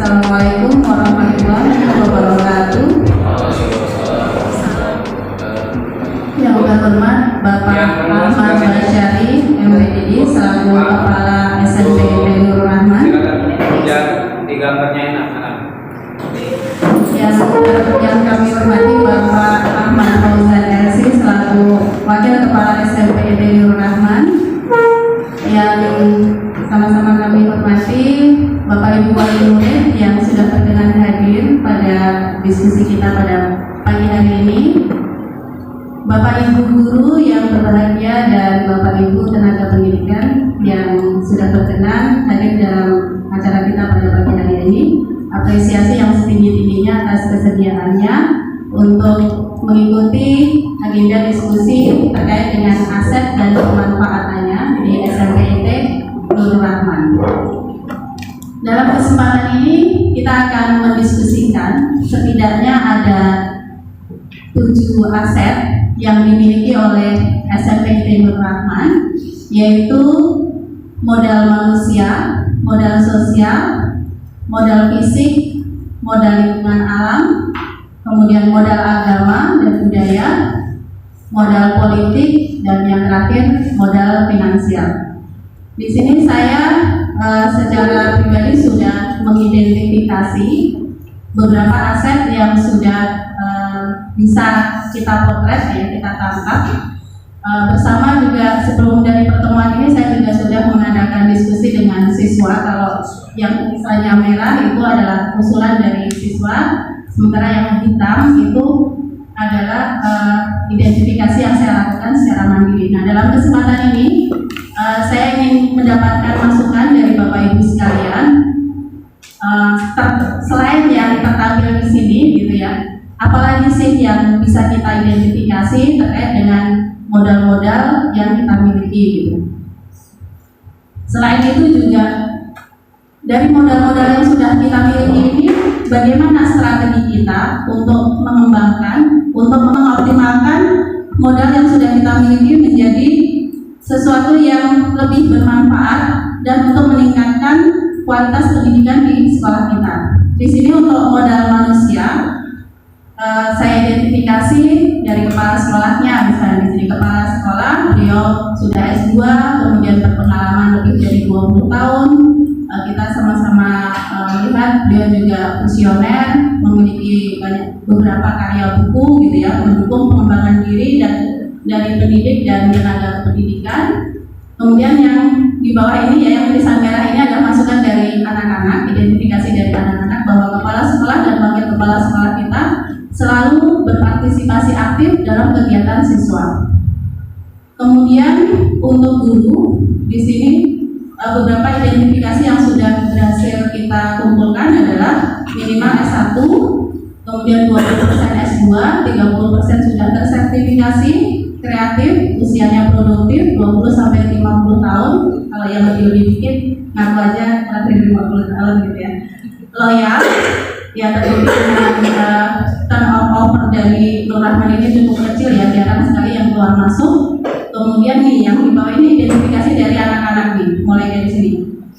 Assalamualaikum warahmatullahi wabarakatuh. Yang terhormat Bapak Ahmad Basyari, MPD, selaku Kepala SMP Nur Rahman. Di gambarnya enak. Yang kami hormati Bapak Ahmad Fauzan LC, selaku Wakil Kepala SMP Nur Rahman. Yang sama-sama kami hormati Bapak Ibu Wali Murid yang sudah berkenan hadir pada diskusi kita pada pagi hari ini, Bapak Ibu guru yang berbahagia dan Bapak Ibu tenaga pendidikan yang sudah berkenan hadir dalam acara kita pada pagi hari ini. Apresiasi yang setinggi-tingginya atas kesediaannya untuk mengikuti agenda diskusi terkait dengan aset dan pemanfaatannya di SMPT Nur Rahman. Dalam kesempatan ini kita akan mendiskusikan setidaknya ada 7 aset yang dimiliki oleh SMPT Nur Rahman, yaitu modal manusia, modal sosial, modal fisik, modal lingkungan alam, kemudian modal agama dan budaya, modal politik, dan yang terakhir modal finansial. Di sini saya secara pribadi sudah mengidentifikasi beberapa aset yang sudah bisa kita potret, ya, kita tangkap. Bersama juga sebelum dari pertemuan ini saya juga sudah mengadakan diskusi dengan siswa. Kalau yang misalnya merah itu adalah usulan dari siswa, sementara yang hitam itu adalah identifikasi yang saya lakukan secara mandiri. Nah, dalam kesempatan ini saya ingin mendapatkan masukan dari Bapak Ibu sekalian, selain yang tertampil di sini, gitu ya. Apalagi sih yang bisa kita identifikasi terkait dengan modal-modal yang kita miliki, gitu. Selain itu juga dari modal-modal yang sudah kita miliki ini, bagaimana strategi kita untuk mengembangkan, untuk mengoptimalkan modal yang sudah kita miliki menjadi sesuatu yang lebih bermanfaat dan untuk meningkatkan kualitas pendidikan di sekolah kita. Di sini untuk modal manusia, saya identifikasi dari kepala sekolahnya. Misalnya di sini kepala sekolah, beliau sudah S2, kemudian berpengalaman lebih dari 20 tahun. Kita sama-sama lihat beliau juga visioner, memiliki beberapa karya buku, gitu ya, mendukung pengembangan diri dan dari pendidik dan tenaga pendidikan. Kemudian yang di bawah ini, ya, yang tulisan merah ini adalah masukan dari anak-anak, identifikasi dari anak-anak bahwa kepala sekolah dan wakil kepala sekolah kita selalu berpartisipasi aktif dalam kegiatan siswa. Kemudian untuk guru, di sini beberapa identifikasi yang sudah berhasil kita kumpulkan adalah minimal S1, kemudian 20% S2, 30% sudah tersertifikasi, kreatif, usianya produktif, 20-50 tahun, kalau yang lebih dikit ngaku aja lebih 50 tahun, gitu ya. Loyal, ya, terbukti dengan turnover dari Nur Rahman ini cukup kecil, ya, jarang sekali yang keluar masuk. Kemudian nih yang di bawah ini identifikasi dari anak-anak nih, mulai dari sini.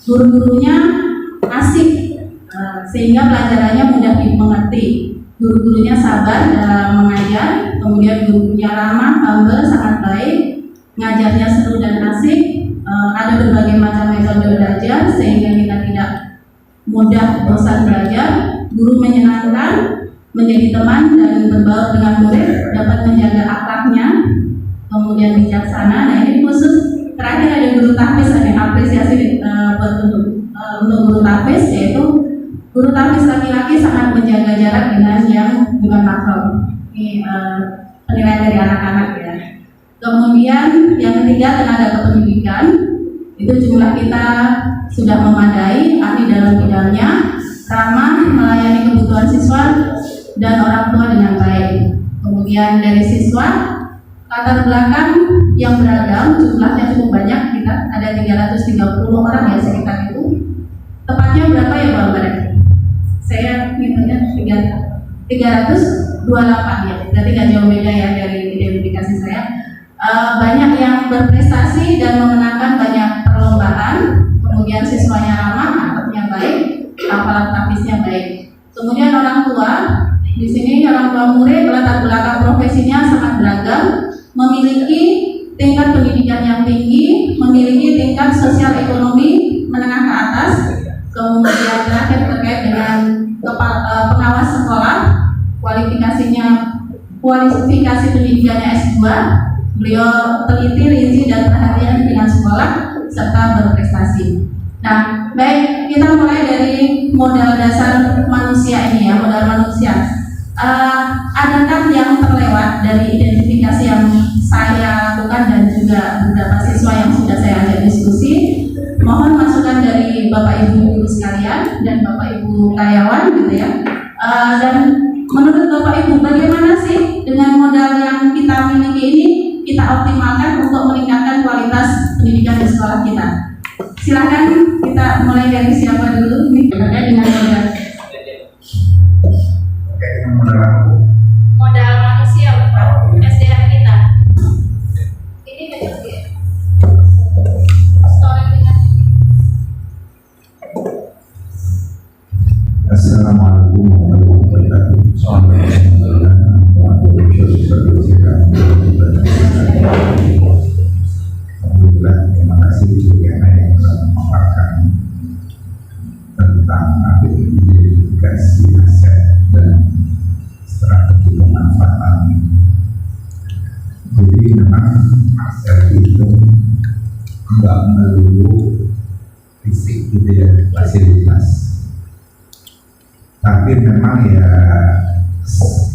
Guru-gurunya asik, sehingga pelajarannya mudah dimengerti. Guru-gurunya sabar dalam mengajar, kemudian guru-gurunya ramah, humble, sangat baik, ngajarnya seru dan asik. Ada berbagai macam metode belajar sehingga kita tidak mudah bosan belajar. Guru menyenangkan, menjadi teman dan berbaur dengan murid, dapat menjaga akhlaknya, kemudian bijaksana. Nah, ini khusus terakhir ada guru tahfiz, ada apresiasi untuk guru tahfiz, yaitu guru tahfiz laki-laki sangat menjaga jarak dengan yang bukan mahram. Ini penilaian dari anak-anak, ya. Kemudian yang ketiga, tenaga kependidikan, itu jumlah kita sudah memadai, ahli dalam bidangnya, ramah, melayani kebutuhan siswa dan orang tua dengan baik. Kemudian dari siswa, latar belakang yang beragam, jumlahnya cukup banyak, kita ada 330 orang, ya, sekitar itu. Tepatnya berapa, ya, Bang Barek? Saya ngitungnya 328, ya, berarti nggak jauh beda, ya, dari identifikasi saya. Banyak yang berprestasi dan memenangkan banyak perlombaan, kemudian siswanya ramah, akhlaknya baik, hafalan tapisnya baik. Kemudian orang tua, di sini orang tua murid latar belakang profesinya sangat beragam, memiliki tingkat pendidikan yang tinggi, memiliki tingkat sosial ekonomi menengah ke atas, kemudian terakhir terkait dengan pengawas sekolah, kualifikasi pendidikannya S2, beliau teliti, rinci, dan perhatian dengan sekolah serta berprestasi. Nah, baik, kita mulai dari modal dasar manusia ini ya, modal manusia. Adakah yang terlewat dari identifikasi yang saya lakukan dan juga beberapa siswa yang sudah saya ajak diskusi? Mohon masukan dari Bapak Ibu guru sekalian dan Bapak Ibu karyawan gitu ya. Dan menurut Bapak Ibu, bagaimana sih dengan modal yang kita miliki ini kita optimalkan untuk meningkatkan kualitas pendidikan di sekolah kita? Silakan kita mulai dari siapa dulu nih terkait dengan modal. Modal manusia, Pak. SDM kita. Ini bentuk ya. Assalamualaikum warahmatullahi wabarakatuh. Alhamdulillah, terima kasih Juliana yang telah memaparkan tentang identifikasi aset dan strategi pemanfaatan. Jadi memang aset itu enggak melulu fisik gitu ya, fasilitas. Tapi memang ya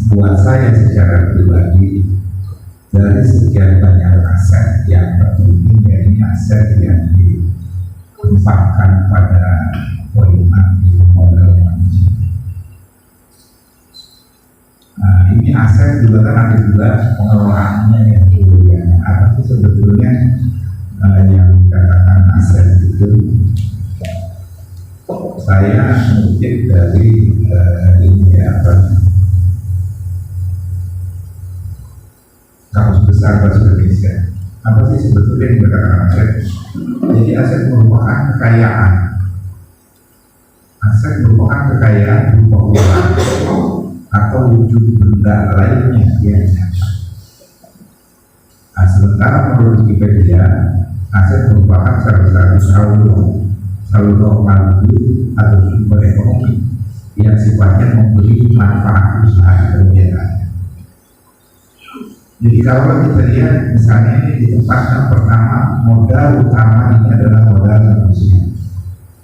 buat saya secara pribadi, dari sekian banyak aset yang terpenting ya ini aset yang dikembangkan pada poinman di modal manusia. Nah, ini aset juga kan ada juga pengelolaannya ya, apa sih sebetulnya yang dikatakan aset itu? Saya mengutip dari ini apa Kamus Besar Bahasa Indonesia. Apa sih sebetulnya yang dikatakan aset? Jadi aset merupakan kekayaan. Aset merupakan kekayaan berupa uang atau wujud benda lainnya yang nyata. Nah, sementara menurut Wikipedia, aset merupakan salah satu saldo value atau sumber ekonomi yang sifatnya memberi manfaat usaha kegiatan. Jadi kalau kita lihat misalnya ini ditempatkan pertama, modal utama ini adalah modal manusia.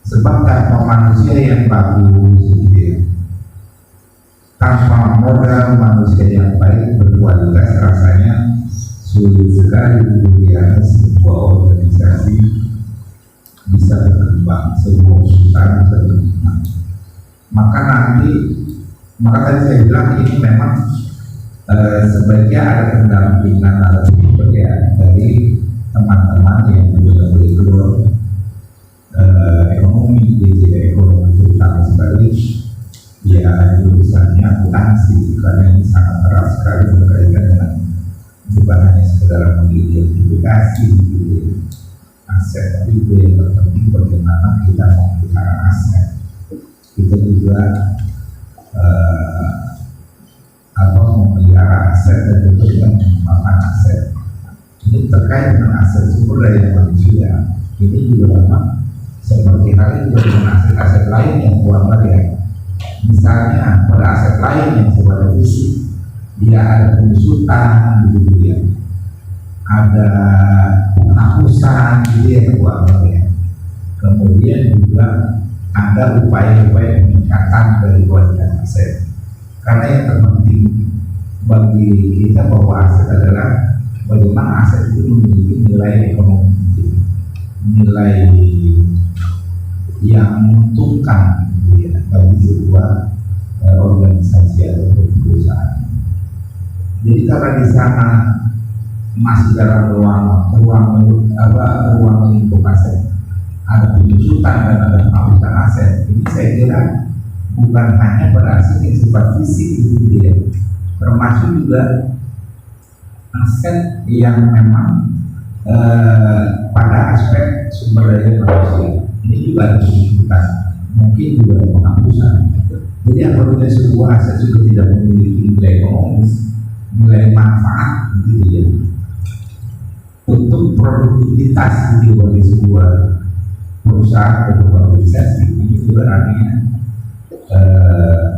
Sebab tanpa manusia yang bagus gitu ya, tanpa modal manusia yang baik berkualitas, rasanya sulit sekali ya sebuah organisasi bisa berkembang, sebuah usaha bisa berkembang. Maka tadi saya bilang ini memang sebaiknya ada pendampingan atau ya dari teman-teman yang betul-betul ekonomi, jadi ekonomi terutama sekali ya jurusannya akuntansi, karena ini sangat erat sekali berkaitan dengan bukan hanya sekedar mengidentifikasi aset, tapi itu yang terpenting bagaimana kita memelihara aset. Kita juga memelihara aset dan juga mengembangkan aset. Ini terkait dengan aset sumber daya manusia. Ini juga memang seperti halnya juga dengan aset-aset lain yang kuat ya. Misalnya pada aset lain yang sifatnya fisik, dia ada pengusutan gitu ya, ada penghapusan gitu ya keuangan ya. Kemudian juga ada upaya-upaya peningkatan dari kualitas aset. Karena yang terpenting bagi kita bahwa aset adalah bagaimana aset itu memiliki nilai ekonomi, nilai yang menguntungkan gitu ya, bagi sebuah organisasi atau perusahaan. Jadi karena di sana masih dalam ruang lingkup aset, ada pengusutan dan ada pengawasan aset. Ini saya kira bukan hanya pada aset yang sifat fisik gitu ya, termasuk juga aset yang memang pada aspek sumber daya manusia. Ini juga harus disebutkan. mungkin juga penghapusan. Jadi apabila sebuah aset juga tidak memiliki nilai ekonomis, nilai manfaat, gitu ya, untuk produktivitas di sebuah perusahaan atau organisasi, ini juga artinya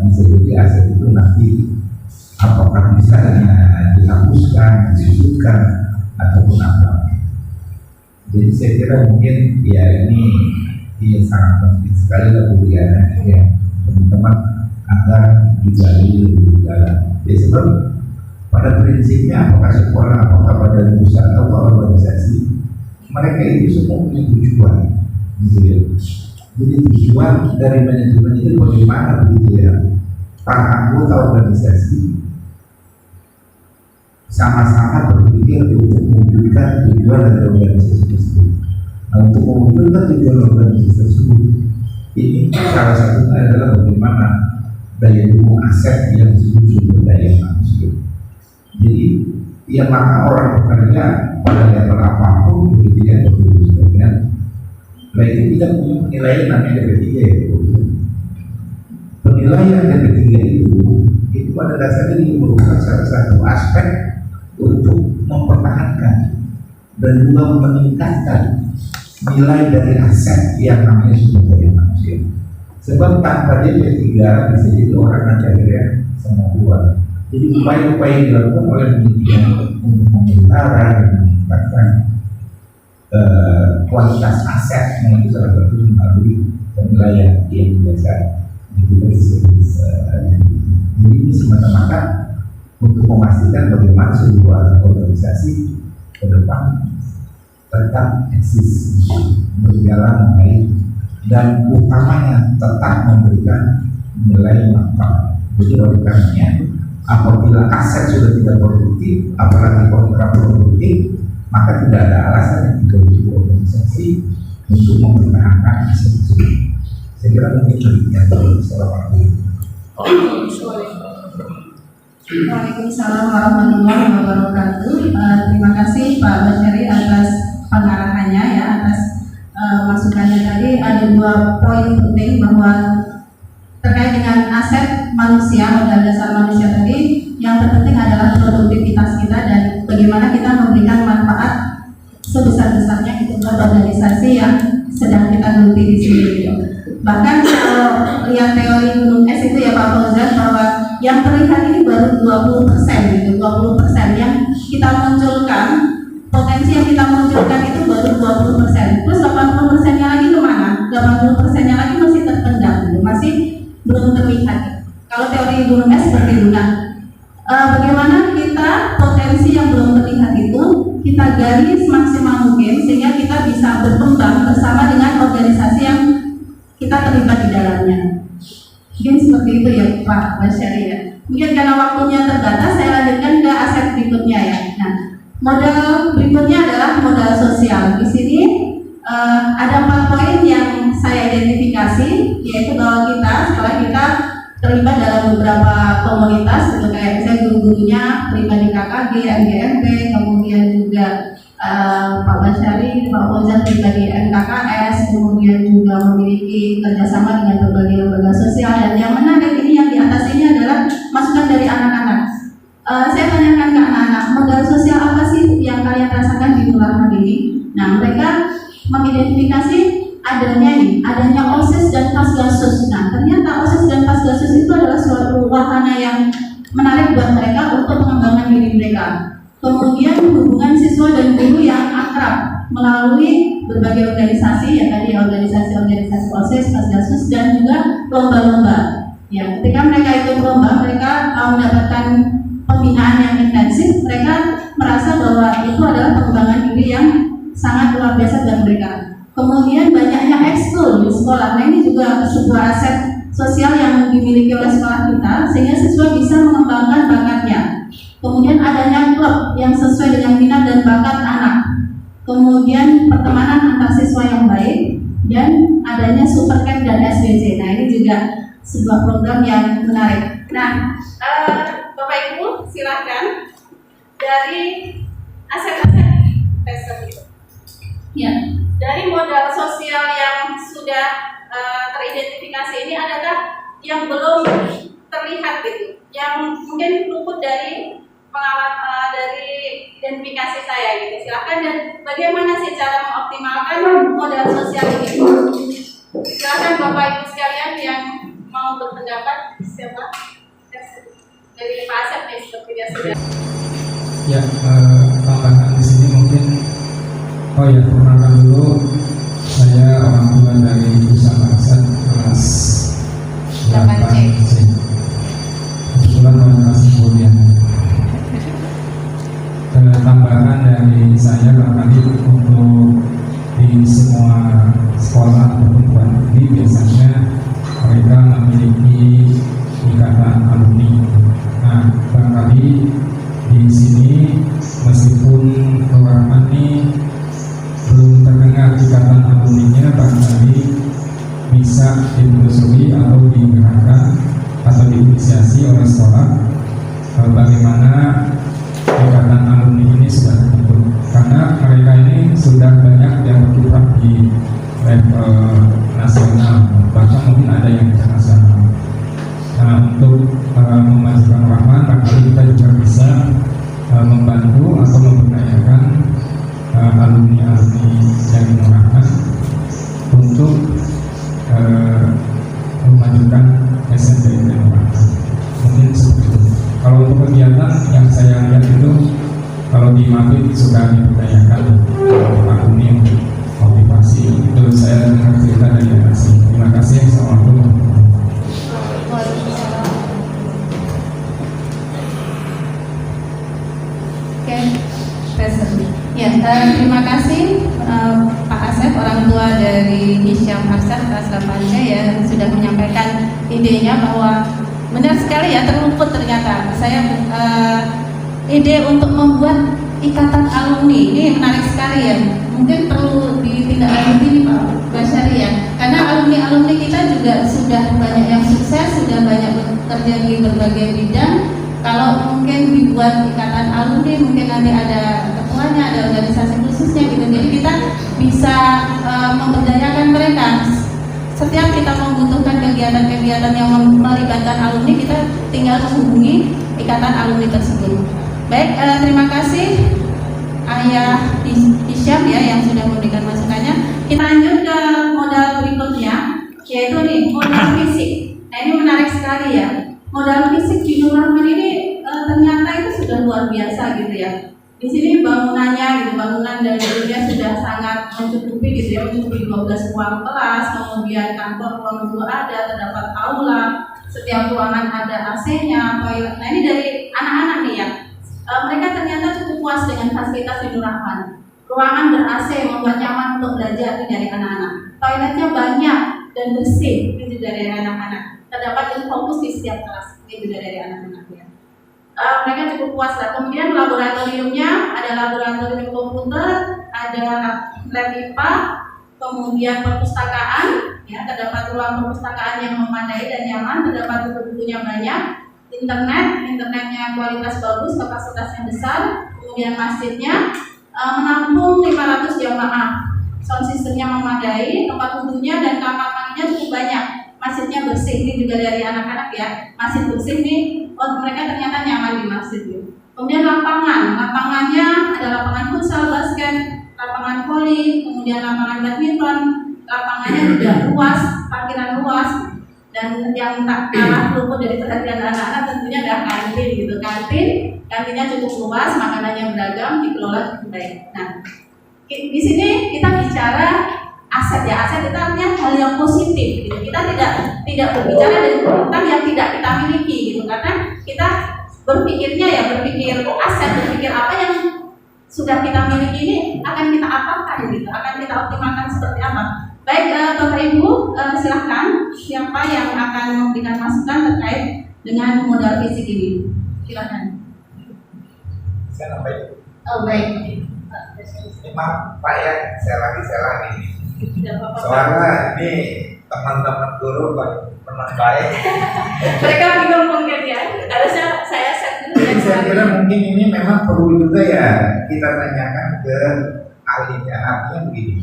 bisa jadi aset itu nanti apakah bisa dihapuskan, disusutkan, ataupun apa. Jadi saya kira mungkin ya ini sangat penting sekali lah kuliahnya ya teman-teman agar digali lebih dalam. Ya sebab pada prinsipnya apakah sekolah, apakah pada perusahaan atau organisasi, mereka itu semua punya tujuan, gitu ya. Jadi tujuan dari manajemen itu bagaimana, gitu ya, para anggota organisasi sama-sama berpikir untuk mewujudkan tujuan dari organisasi tersebut. Nah, untuk mewujudkan tujuan organisasi tersebut, ini salah satunya adalah bagaimana daya dukung aset yang disebut sumber daya manusia. Jadi, ya maka orang bekerja pada level apapun, begitu ya, bagian, nah itu tidak punya penilaian namanya D3 ya. Penilaian D3 itu pada dasarnya ini merupakan salah satu aspek untuk mempertahankan dan juga meningkatkan nilai dari aset yang namanya sumber daya manusia. Sebab tanpa dia D3 bisa jadi orang nanti akhirnya sama buat. Jadi upaya-upaya yang dilakukan oleh penelitian untuk memelihara dan meningkatkan kualitas aset yang itu salah satu melalui penilaian yang biasa disebut. Jadi ini semata-mata untuk memastikan bagaimana sebuah organisasi ke depan tetap eksis, berjalan baik, dan utamanya tetap memberikan nilai manfaat. Jadi oleh karenanya apabila aset sudah tidak produktif, apalagi kontraproduktif, maka tidak ada alasan bagi organisasi untuk mempertahankan aset tersebut. Saya kira mungkin demikian. Waalaikumsalam warahmatullahi wabarakatuh. Terima kasih Pak Basyari atas pengarahannya ya, atas masukannya tadi. Ada dua poin penting bahwa terkait dengan aset manusia, modal dasar manusia tadi, yang terpenting adalah produktivitas kita dan bagaimana kita memberikan manfaat sebesar-besarnya itu buat organisasi yang sedang kita geluti di sini. Bahkan kalau lihat teori gunung es itu ya Pak Fauzan, bahwa yang terlihat ini baru 20% gitu, 20% yang kita munculkan, potensi yang kita munculkan itu baru 20%. Terus 80%-nya lagi kemana? 80%-nya lagi masih terpendam, gitu, masih belum terlihat. Kalau teori gunung es seperti itu, bagaimana kita potensi yang belum terlihat itu kita gali semaksimal mungkin sehingga kita bisa berkembang bersama dengan organisasi yang kita terlibat di dalamnya. Mungkin seperti itu ya Pak Basyari ya. Mungkin karena waktunya terbatas, saya lanjutkan ke aset berikutnya ya. Nah, modal berikutnya adalah modal sosial. Di sini ada 4 poin yang saya identifikasi, yaitu bahwa kita setelah kita terlibat dalam beberapa komunitas, gitu kayak misalnya guru-gurunya terlibat di KKG, MGMP, kemudian juga Pak Basyari, Pak Fauzan terlibat di MKKS, kemudian juga memiliki kerjasama dengan berbagai lembaga sosial. Dan yang menarik ini yang di atas ini adalah masukan dari anak-anak. Saya tanyakan ke anak-anak, modal sosial apa sih yang kalian rasakan di kelurahan ini? Nah, mereka mengidentifikasi adanya OSIS dan Pasgasus. Nah, ternyata OSIS dan Pasgasus itu adalah suatu wahana yang menarik buat mereka untuk pengembangan diri mereka. Kemudian hubungan siswa dan guru yang akrab melalui berbagai organisasi, ya tadi organisasi-organisasi OSIS, Pasgasus, dan juga lomba-lomba. Ya, ketika mereka ikut lomba, mereka mendapatkan pembinaan yang intensif. Mereka merasa bahwa itu adalah pengembangan diri yang sangat luar biasa buat mereka. Kemudian banyaknya ekskul di sekolah. Nah, ini juga sebuah aset sosial yang dimiliki oleh sekolah kita, sehingga siswa bisa mengembangkan bakatnya. Kemudian adanya klub yang sesuai dengan minat dan bakat anak. Kemudian pertemanan antar siswa yang baik, dan adanya super camp dan SBC. Nah, ini juga sebuah program yang menarik. Nah, Bapak Ibu silakan dari aset-aset tersebut. Ya, dari modal sosial yang sudah teridentifikasi ini, adakah yang belum terlihat gitu, yang mungkin luput dari dari identifikasi saya gitu? Silakan. Dan bagaimana sih cara mengoptimalkan modal sosial ini? Silakan Bapak Ibu sekalian yang mau berpendapat. Siapa? Dari Pak Asep nih, seperti biasa. Ya, tambahan di sini mungkin, perkenalkan dulu, saya orang tua dari Usaha Maksat kelas 8C. Kebetulan kelas kuliah. Tambahan dari saya barangkali untuk di semua sekolah perguruan tinggi biasanya mereka memiliki ikatan alumni. Nah, barangkali di sini meskipun ruangan ini belum terdengar ikatan alumninya, barangkali bisa ditelusuri atau digerakkan atau diinisiasi oleh sekolah bagaimana ikatan alumni ini sudah terbentuk, karena mereka ini sudah banyak yang berkiprah di level nasional, bahkan mungkin ada yang internasional. Nah, untuk memajukan Rahman, barangkali kita juga bisa membantu atau memberdayakan alumni-alumni yang dinorahkan untuk memajukan SNBN Rahman. Mungkin seperti itu. Kalau untuk kegiatan yang saya lihat itu, kalau di Mabit sudah diberdayakan alumni untuk motivasi. Itu saya dengar cerita dari anak sini. Terima kasih. Assalamualaikum. Ya, terima kasih Pak Asep, orang tua dari Hisyam Arsad kelas 8C yang sudah menyampaikan idenya, bahwa benar sekali ya, terluput ternyata. Saya ide untuk membuat ikatan alumni ini menarik sekali ya. Mungkin perlu ditindaklanjuti nih Pak Basyari ya, karena alumni-alumni kita juga sudah banyak yang sukses, sudah banyak bekerja di berbagai bidang. Kalau mungkin dibuat ikatan alumni, mungkin nanti ada ketuanya, ada organisasi khususnya gitu. Jadi kita bisa memberdayakan mereka. Setiap kita membutuhkan kegiatan-kegiatan yang melibatkan alumni, kita tinggal menghubungi ikatan alumni tersebut. Baik, terima kasih Ayah Hisyam ya yang sudah memberikan masukannya. Kita lanjut ke modal berikutnya, yaitu nih modal fisik. Nah, ini menarik sekali ya. Modal fisik di Nur Rahman ini ternyata itu sudah luar biasa gitu ya. Di sini bangunannya gitu, bangunan dan gedungnya sudah sangat mencukupi gitu ya, mencukupi 12 ruang kelas, kemudian kantor ruang guru ada, terdapat aula, setiap ruangan ada AC-nya, toilet. Nah, ini dari anak-anak nih ya. Mereka ternyata cukup puas dengan fasilitas di Nur Rahman. Ruangan ber-AC membuat nyaman untuk belajar dari anak-anak. Toiletnya banyak dan bersih, itu juga dari anak-anak. Terdapat yang fokus di setiap kelas, itu juga dari anak-anak ya. Mereka cukup puas lah. Kemudian laboratoriumnya ada laboratorium komputer, ada lab IPA, kemudian perpustakaan, ya terdapat ruang perpustakaan yang memadai dan nyaman, terdapat buku-bukunya banyak, internetnya kualitas bagus, kapasitasnya besar, kemudian masjidnya menampung 500 jamaah, sound systemnya memadai, tempat wudhunya dan kamar mandinya cukup banyak. Masjidnya bersih, ini juga dari anak-anak ya. Masjid bersih nih, mereka ternyata nyaman di masjid gitu. Kemudian lapangannya ada lapangan futsal, basket, lapangan voli, kemudian lapangan badminton, lapangannya juga luas, parkiran luas, dan yang tak kalah luput dari perhatian anak-anak tentunya ada kantin gitu. Kantinnya cukup luas, makanannya beragam, dikelola cukup baik. Nah, di sini kita bicara aset ya, aset itu artinya hal yang positif gitu. Kita tidak berbicara tentang yang tidak kita miliki gitu, karena kita berpikirnya ya berpikir aset, berpikir apa yang sudah kita miliki ini akan kita apakan gitu, akan kita optimalkan seperti apa. Baik, Bapak Ibu, silahkan siapa yang akan memberikan masukan terkait dengan modal fisik ini, silahkan. Saya nambahin. Oh baik. Maaf Pak ya, saya lagi. Tidak apa-apa. Soalnya ini teman-teman guru teman baik. Mereka bingung mungkin ya. Harusnya saya set dulu. Jadi saya kira mungkin ini memang perlu juga ya kita tanyakan ke ahlinya. Artinya begini.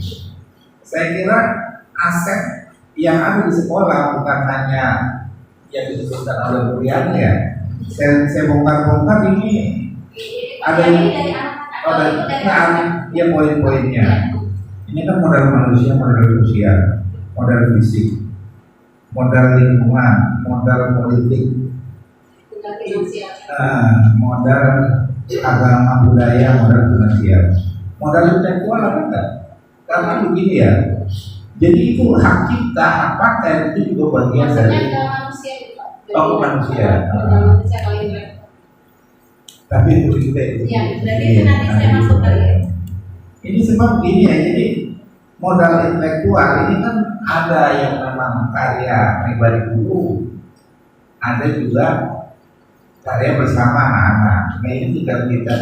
Saya kira aset yang ada di sekolah, bukan hanya yang disebutkan oleh Bu Yani ya. Saya bongkar-bongkar ini ada ya poin-poinnya. Ini kan modal manusia, modal sosial, modal fisik, modal lingkungan, modal politik, modal agama, budaya, modal finansial, modal intelektual apa enggak? Karena begini ya. Jadi itu hak kita, hak paten itu juga bagian dari manusia. Tapi itu juga itu. Ya, berarti itu nanti saya masuk kali ya. Ini sebab begini ya. Jadi modal intelektual ini kan ada yang memang karya pribadi guru, ada juga karya bersama anak-anak. Nah ini tinggal kita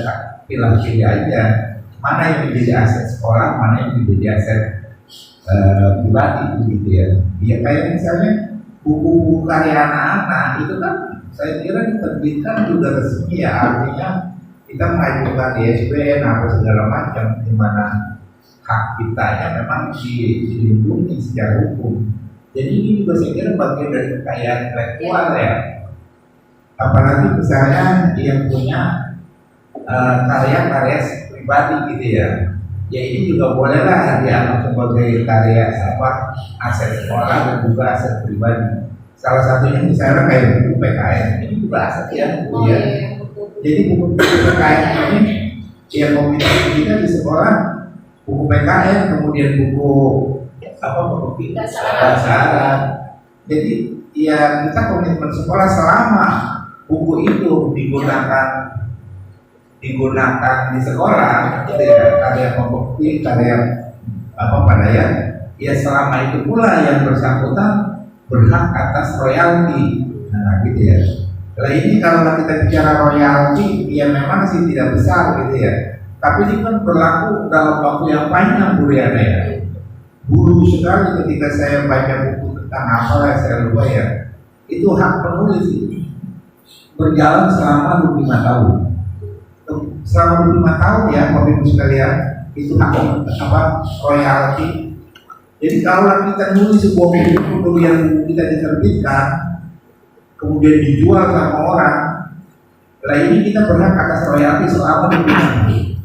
pilih-pilih aja mana yang menjadi aset sekolah, mana yang menjadi aset pribadi gitu ya. Ya kayak misalnya buku-buku karya anak-anak itu kan saya kira diterbitkan juga resmi ya, artinya kita mengajukan di ISBN apa segala macam, di mana hak kita ya memang dilindungi secara hukum. Jadi ini juga saya kira bagian dari kekayaan intelektual ya. Apalagi misalnya yang punya karya-karya pribadi gitu ya. Ya ini juga bolehlah dianggap sebagai karya aset sekolah dan juga aset pribadi. Salah satunya misalnya kayak buku PKN ini juga aset ya. Jadi buku PKN ini yang komunitas kita di sekolah, buku PKN, kemudian buku buku bahasa Arab. Jadi ya kita komitmen sekolah selama buku itu digunakan di sekolah, gitu ya, karya pembukti, karya ya selama itu pula yang bersangkutan berhak atas royalti. Nah gitu ya. Nah ini kalau kita bicara royalti, ya memang sih tidak besar gitu ya. Tapi ini kan berlaku dalam waktu yang panjang Bu Riana ya. Dulu sekali ketika saya baca buku tentang apa yang saya lupa ya, itu hak penulis itu berjalan selama 25 tahun. Selama 25 tahun ya, Bapak Ibu sekalian, itu hak royalti. Jadi kalau kita nulis sebuah buku kemudian kita diterbitkan, kemudian dijual sama orang, lah ini kita berhak atas royalti selama 25 tahun.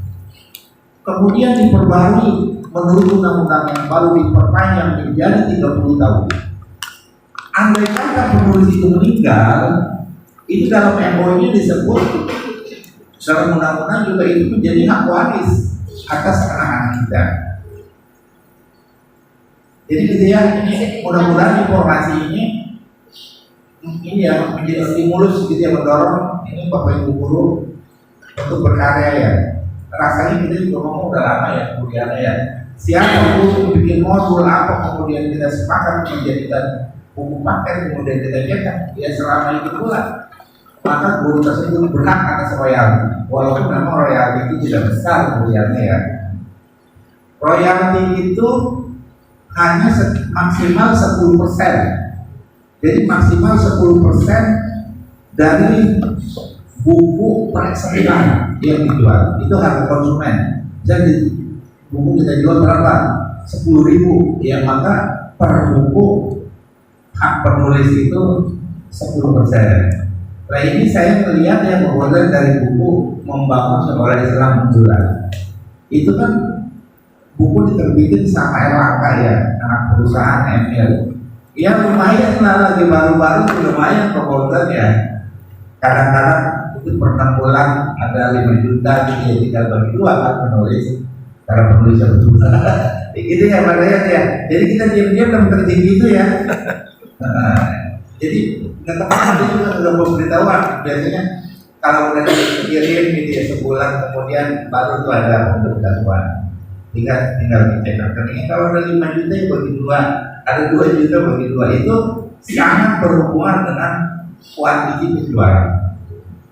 Kemudian diperbarui menurut undang-undang yang baru diperpanjang menjadi 30 tahun. Andai kata penulis itu meninggal, itu dalam MOU disebut dalam undang-undang juga itu menjadi hak waris atas anak-anak kita. Jadi gitu ya, ini mudah-mudahan informasi ini ya menjadi stimulus gitu ya, mendorong ini Bapak Ibu guru untuk berkarya ya. Rasanya kita juga ngomong udah lama ya, kemudian ya siapa guru bikin modul apa kemudian kita sepakat menjadikan buku paket kemudian kita cetak ya selama itu pula maka guru tersebut berhak atas royalti, walaupun memang royalti itu tidak besar kemudiannya ya. Royalti itu hanya maksimal 10%. Jadi maksimal 10% dari buku pereksenan yang dijual. Itu harga konsumen. Jadi buku kita jual berapa? 10.000. Ya maka per buku hak penulis itu 10%. Nah ini saya melihat yang berbeda dari buku Membangun Sekolah Islam Menjual. Itu kan buku diterbitin sama Erlangga ya, anak perusahaan Emil. Ya lumayan lah, lagi baru-baru lumayan proposal ya. Kadang-kadang itu per 6 bulan ada 5 juta gitu ya, tinggal bagi 2 kan penulis. Karena penulis yang berdua. Gitu ya Pak Dayat ya. Jadi kita diam-diam dan terjadi gitu ya. Jadi teman-teman juga sudah memberitahuan biasanya kalau udah dikirim gitu ya sebulan kemudian baru tuh ada pemberitahuan. Tinggal dicetak. Ini kalau ada 5 juta ya bagi 2, ada 2 juta bagi 2 itu sangat berhubungan dengan kuantiti penjualan.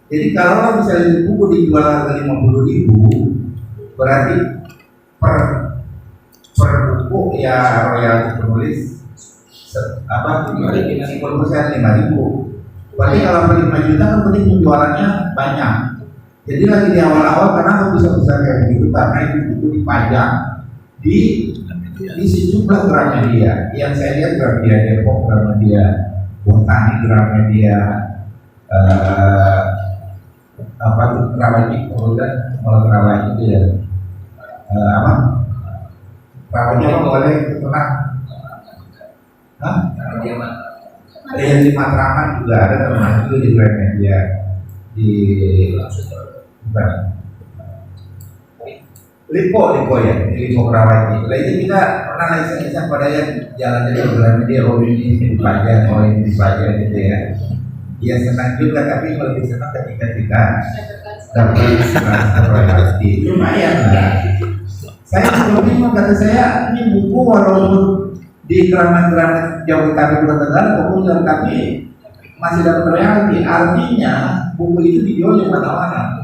Jadi kalau misalnya buku dijual harga 50.000 berarti per buku ya royalti penulis 50% 5.000. Berarti kalau per 5 juta kan berarti penjualannya banyak. Jadi lagi di awal-awal kenapa bisa kayak begitu, karena itu buku dipajang di di sejumlah Gramedia yang saya lihat, Gramedia Depok, Gramedia Botani, Gramedia apa itu Kerawai kemudian kalau Kerawai itu ya apa Kerawainya apa boleh pernah yang di Matraman juga ada teman itu di Gramedia di bukan Lipo ya, di Lipo Kerawai. Lah itu kita pernah lihat pada yang jalan jadi Gramedia, oh ini dipajang, oh ini dipajang gitu ya. Ya senang juga, tapi lebih senang ketika kita dapat royalti. Lumayan lah. Saya juga bingung, kata saya ini buku walaupun di keramat-keramat Jabodetabek Kota Tegal, kemudian kami masih dapat royalti. Artinya buku itu dijual di mana-mana.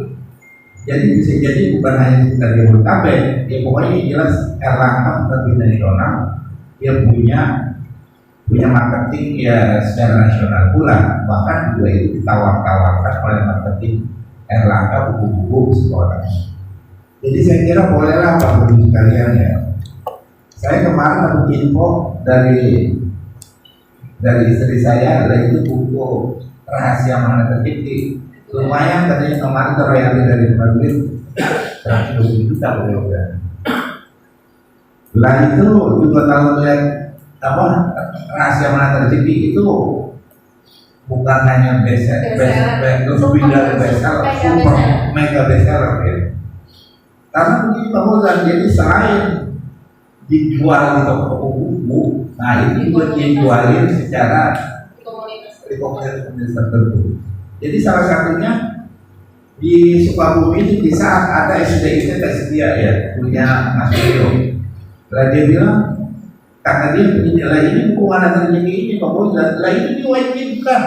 Jadi bisa jadi bukan hanya sekitar Jabodetabek, ya pokoknya jelas Erlangga lebih nasional, dia punya marketing ya secara nasional pula, bahkan juga itu ditawar-tawarkan oleh marketing Erlangga buku-buku sekolah. Jadi saya kira bolehlah Bapak Ibu sekalian ya. Saya kemarin dapat info dari istri saya, itu buku Rahasia Mana Tercipti. Lumayan katanya kemarin terroyalti dari duit 120 juta udah. Lah itu juga kalau melihat apa Rahasia Mana Tercipti itu bukan hanya bestseller, lebih dari bestseller, super mega bestseller ya. Karena begini Pak Fauzan, jadi selain dijual di toko buku, nah itu juga dijualin secara di komunitas tertentu. Jadi salah satunya di Sukabumi itu di saat ada SDIT tersedia ya punya Mas Rio. Lalu dia bilang karena dia punya nilai ini bukan ada rezeki ini Pak Fauzan, nilai ini diwajibkan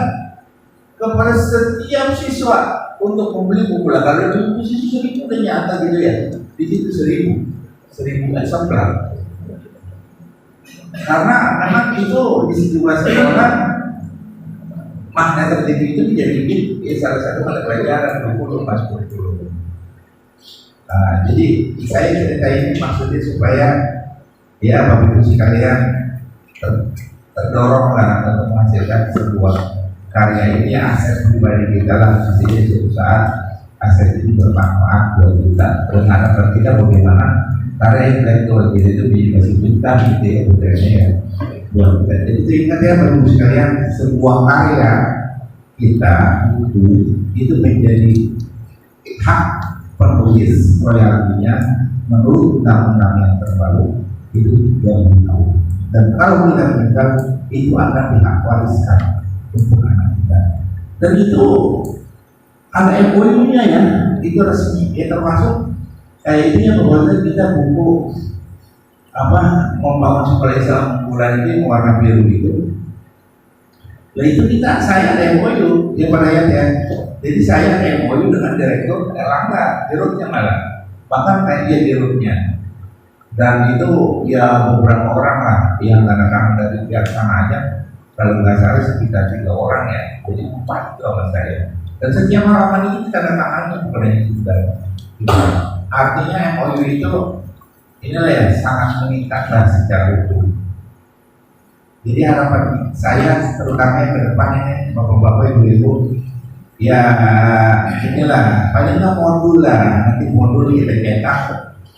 kepada setiap siswa untuk membeli buku lah. Kalau buku siswa 1.000 udah nyata gitu ya, di situ 1.000 eksemplar. Karena memang itu di situasi sekolah makna tertinggi itu dijadikan salah satu mata pelajaran buku pas kurikulum. Nah, jadi saya cerita ini maksudnya supaya ya Bapak Ibu sekalian terdorong lah untuk menghasilkan sebuah karya ini aset pribadi kita lah, mestinya suatu saat aset ini bermanfaat buat kita dan harapan kita bagaimana karya intelektual kita itu bisa kita gitu ya budayanya ya buat kita. Jadi ingat ya Bapak Ibu sekalian, sebuah karya kita itu menjadi hak penulis royaltinya menurut undang-undang yang terbaru itu 30 tahun. Dan kalau kita meninggal itu akan diwariskan untuk anak kita. Dan itu ada MOU-nya ya, itu resmi. Ya termasuk kayak ini yang membuat kita buku apa membangun sekolah Islam bulan ini warna biru itu. Nah itu saya ada MOU ya pada ya. Jadi saya ada MOU dengan direktur Erlangga, dirutnya malah bahkan kayak dia dirutnya. Dan itu ya beberapa orang lah yang kadang-kadang dari pihak sana aja, kalau nggak salah sekitar 3 orang ya, jadi 4 itu sama saya. Dan setiap harapan itu kita tangannya bukan hanya juga. Artinya MOU itu inilah yang sangat mengikat secara hukum. Jadi harapan saya terutama yang ke depan ini bapak-bapak ibu-ibu ya inilah paling nggak modul lah, nanti modul kita cetak,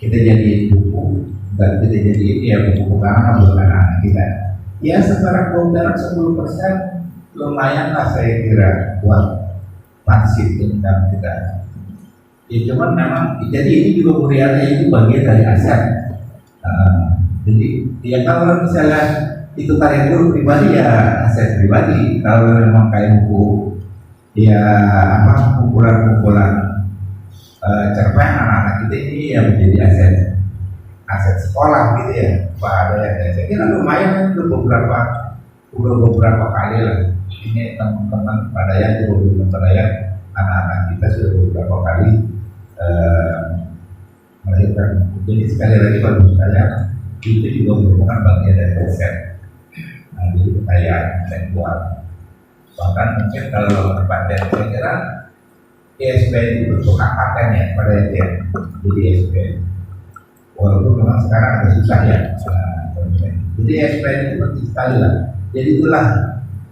kita jadi buku dan kita jadi ya buku karang buat anak kita. Ya sekarang keuntungan 10% lumayan lah saya kira buat pasif income kita. Ya cuman memang jadi ini juga muriannya itu bagian dari aset. Jadi ya kalau misalnya itu karya guru pribadi ya aset pribadi. Kalau memang kayak buku ya apa kumpulan-kumpulan cerpen anak-anak kita ini ya menjadi aset sekolah gitu ya. Pak ada yang saya kira lumayan itu beberapa kali lah. Ini teman-teman pada yang anak-anak kita sudah beberapa kali melahirkan. Jadi sekali lagi kalau saya itu juga merupakan bagian dari aset. Nah, jadi kekayaan intelektual. Bahkan mungkin kalau paten saya kira ISBN itu bentuk hak paten ya pada yang jadi ISBN. Walaupun memang sekarang agak susah ya SPN. Jadi SPN itu penting sekali lah. Jadi itulah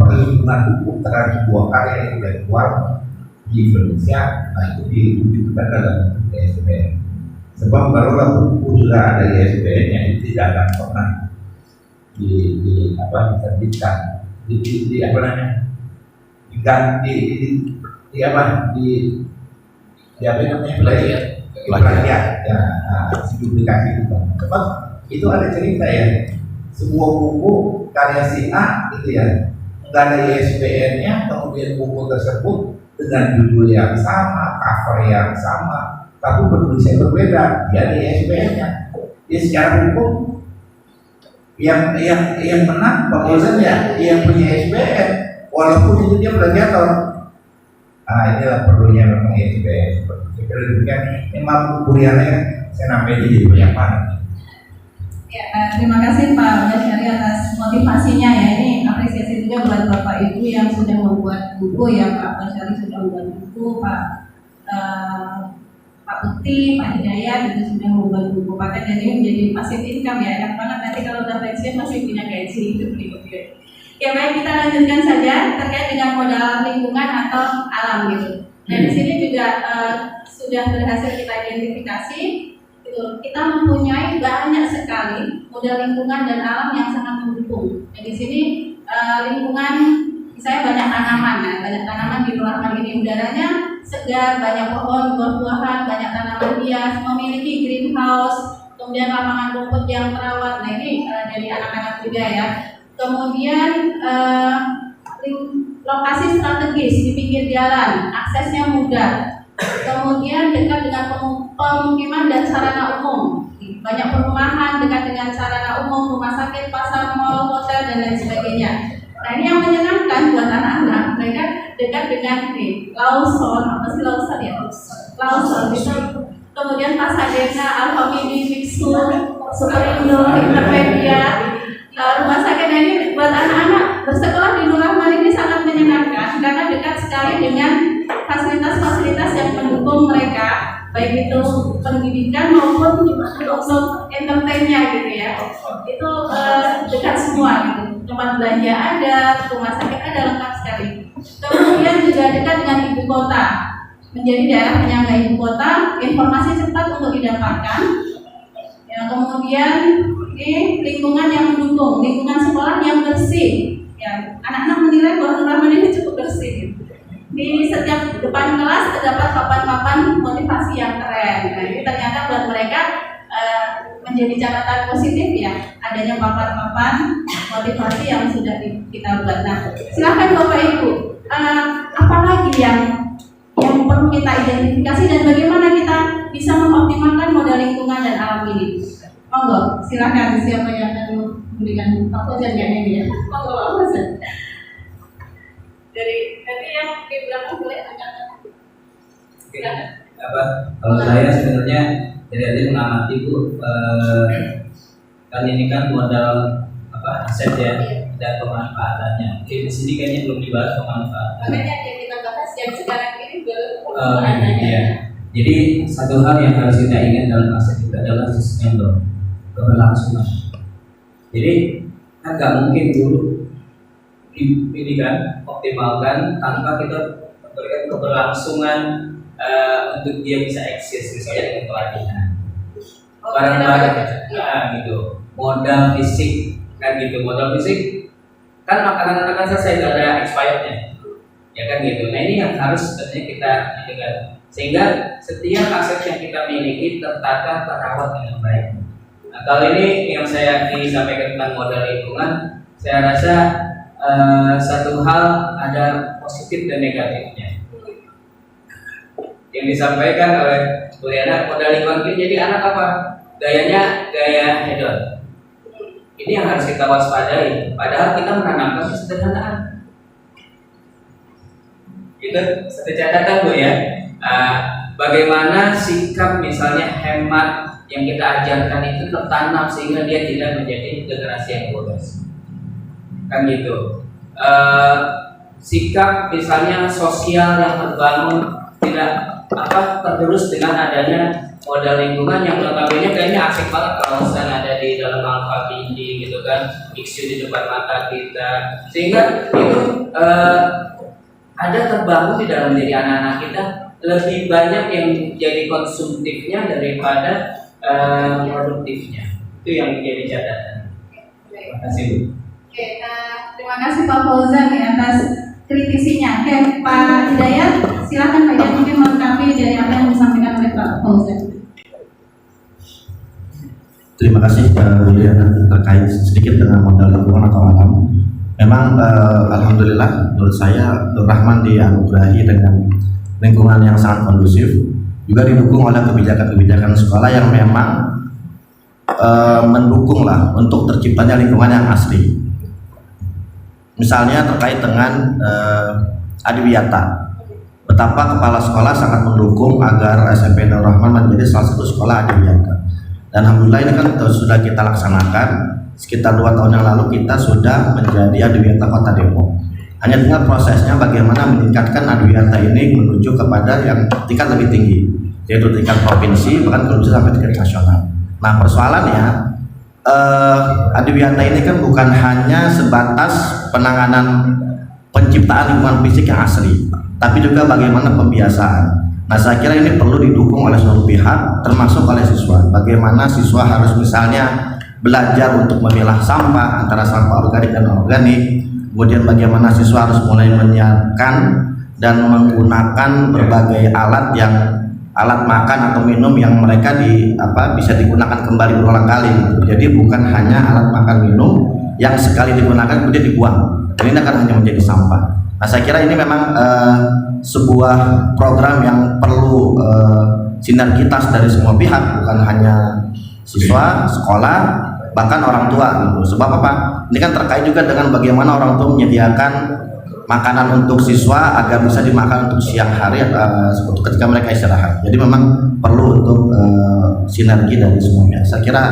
perlindungan hukum terhadap sebuah karya intelektual di Indonesia. Nah, itu diwujudkan dalam SPN. Sebab barulah buku sudah ada di SPN-nya, itu tidak akan pernah diterbitkan, di apa namanya, diganti, di apa namanya, pelajari ya, publikasi itu. Sebab itu ada cerita ya, sebuah buku karya si A gitu ya, nggak ada ISBN-nya, kemudian buku tersebut dengan judul yang sama, cover yang sama, tapi penulisnya berbeda, dia ada ISBN-nya. Jadi secara hukum yang menang pengurusannya yang punya ISBN, walaupun itu dia plagiator. Nah, inilah perlunya memang ISBN. Seperti demikian, memang kuliahnya saya namanya jadi banyak banget. Ya, terima kasih Pak Basyari atas motivasinya ya. Ini apresiasi juga buat Bapak Ibu yang sudah membuat buku ya. Pak Basyari sudah membuat buku, Pak Putih, Pak Hidayat itu sudah membuat buku paket, dan ini menjadi passive income ya. Enak banget nanti kalau udah pensiun masih punya gaji itu berikutnya. Ya baik, kita lanjutkan saja terkait dengan modal lingkungan atau alam gitu. Dan di sini juga sudah berhasil kita identifikasi. Kita mempunyai banyak sekali modal lingkungan dan alam yang sangat mendukung. Dan di sini lingkungan, saya banyak tanaman, ya, banyak tanaman di luar ini, udaranya segar, banyak pohon, buah-buahan, banyak tanaman hias, memiliki greenhouse, kemudian lapangan rumput yang terawat. Nah ini dari anak-anak juga ya. Kemudian lokasi strategis di pinggir jalan, aksesnya mudah. Kemudian dekat dengan pemukiman dan sarana umum, banyak perumahan dekat dengan sarana umum, rumah sakit, pasar, mal, hotel, dan lain sebagainya. Nah ini yang menyenangkan buat anak-anak, mereka dekat dengan Lawson, apa sih Lawson ya? Lawson itu, kemudian Pasadena, Alfamidi, Mixur, Superindo, Intermedia, rumah sakit. Nah ini buat anak-anak bersekolah di Nur Rahman ini sangat menyenangkan karena dekat sekali dengan fasilitas-fasilitas yang mendukung mereka, baik itu pendidikan maupun untuk entertainnya gitu ya. Itu dekat semua gitu. Tempat belanja ada, rumah sakit ada, lengkap sekali. Kemudian juga dekat dengan ibu kota, menjadi daerah penyangga ibu kota, informasi cepat untuk didapatkan. Ya, kemudian ini lingkungan yang mendukung, lingkungan sekolah yang bersih. Ya, anak-anak menilai bahwa Nur Rahman ini cukup bersih. Di setiap depan kelas terdapat papan-papan motivasi yang keren. Nah, ini ternyata buat mereka menjadi catatan positif ya, adanya papan-papan motivasi yang sudah kita buat. Nah, silakan Bapak Ibu, apalagi yang perlu kita identifikasi dan bagaimana kita bisa mengoptimalkan modal lingkungan dan alam ini? Monggo, silakan siapa yang akan memberikan janjiannya ini ya. Monggo, Mas. Dari yang di belakang boleh agak. Kalau saya sebenarnya dari tadi mengamati Bu, kan ini kan modal aset ya, dan pemanfaatannya. Di sini kayaknya belum dibahas pemanfaatan. Makanya yang kita bahas yang sekarang ini belum ya. Jadi satu hal yang harus kita ingat dalam aset itu adalah sustainable, keberlangsungan. Jadi kan nggak mungkin dulu ini kan optimalkan tanpa kita memberikan keberlangsungan untuk dia bisa eksis, misalnya dengan pelatihan, barang-barang, gitu, modal fisik kan gitu, modal fisik kan makanan selesai, nggak ada expirednya, ya kan gitu. Nah ini yang harus sebenarnya kita ingat, sehingga setiap aset yang kita miliki tertata, terawat dengan baik. Nah kalau ini yang saya disampaikan tentang modal lingkungan, saya rasa satu hal ada positif dan negatifnya. Yang disampaikan oleh Bu Riana, modal lingkungan ini jadi anak apa? Gayanya gaya hedon. Ini yang harus kita waspadai. Padahal kita menanamkan kesederhanaan. Itu satu catatan Bu ya. Bagaimana sikap misalnya hemat yang kita ajarkan itu tertanam sehingga dia tidak menjadi generasi yang boros. Kan gitu. Sikap misalnya sosial yang terbangun tidak tergerus dengan adanya modal lingkungan yang notabene kayaknya asik banget kalau misalnya ada di dalam alfa tinggi gitu kan, isu di depan mata kita, sehingga itu ada terbangun di dalam diri anak-anak kita lebih banyak yang jadi konsumtifnya daripada produktifnya. Itu yang menjadi catatan. Terima kasih Bu. Oke, terima kasih Pak Fauzan ya atas kritisinya. Oke, Pak Hidayat, silakan Pak Hidayat mungkin melengkapi dari apa yang disampaikan oleh Pak Fauzan. Terima kasih Bu Lia, terkait sedikit dengan modal lingkungan atau alam. Memang alhamdulillah menurut saya Nur Rahman dianugerahi dengan lingkungan yang sangat kondusif, juga didukung oleh kebijakan-kebijakan sekolah yang memang mendukung lah untuk terciptanya lingkungan yang asli. Misalnya terkait dengan Adiwiyata, betapa kepala sekolah sangat mendukung agar SMP Nur Rahman menjadi salah satu sekolah Adiwiyata. Dan alhamdulillah ini kan sudah kita laksanakan. Sekitar 2 tahun yang lalu kita sudah menjadi Adiwiyata Kota Depok. Hanya tinggal prosesnya bagaimana meningkatkan Adiwiyata ini menuju kepada yang tingkat lebih tinggi, yaitu tingkat provinsi, bahkan kalau bisa sampai tingkat nasional. Nah persoalannya Adiwiyata ini kan bukan hanya sebatas penanganan penciptaan lingkungan fisik yang asli, tapi juga bagaimana pembiasaan. Nah saya kira ini perlu didukung oleh seluruh pihak, termasuk oleh siswa. Bagaimana siswa harus misalnya belajar untuk memilah sampah antara sampah organik dan anorganik, kemudian bagaimana siswa harus mulai menyiapkan dan menggunakan berbagai alat makan atau minum yang mereka bisa digunakan kembali berulang kali. Jadi bukan hanya alat makan minum yang sekali digunakan kemudian dibuang, dan ini akan hanya menjadi sampah. Nah saya kira ini memang sebuah program yang perlu sinergitas dari semua pihak, bukan hanya siswa, sekolah, bahkan orang tua gitu. Sebab apa? Ini kan terkait juga dengan bagaimana orang tua menyediakan makanan untuk siswa agar bisa dimakan untuk siang hari ketika mereka istirahat. Jadi memang perlu untuk sinergi dari semuanya. Saya kira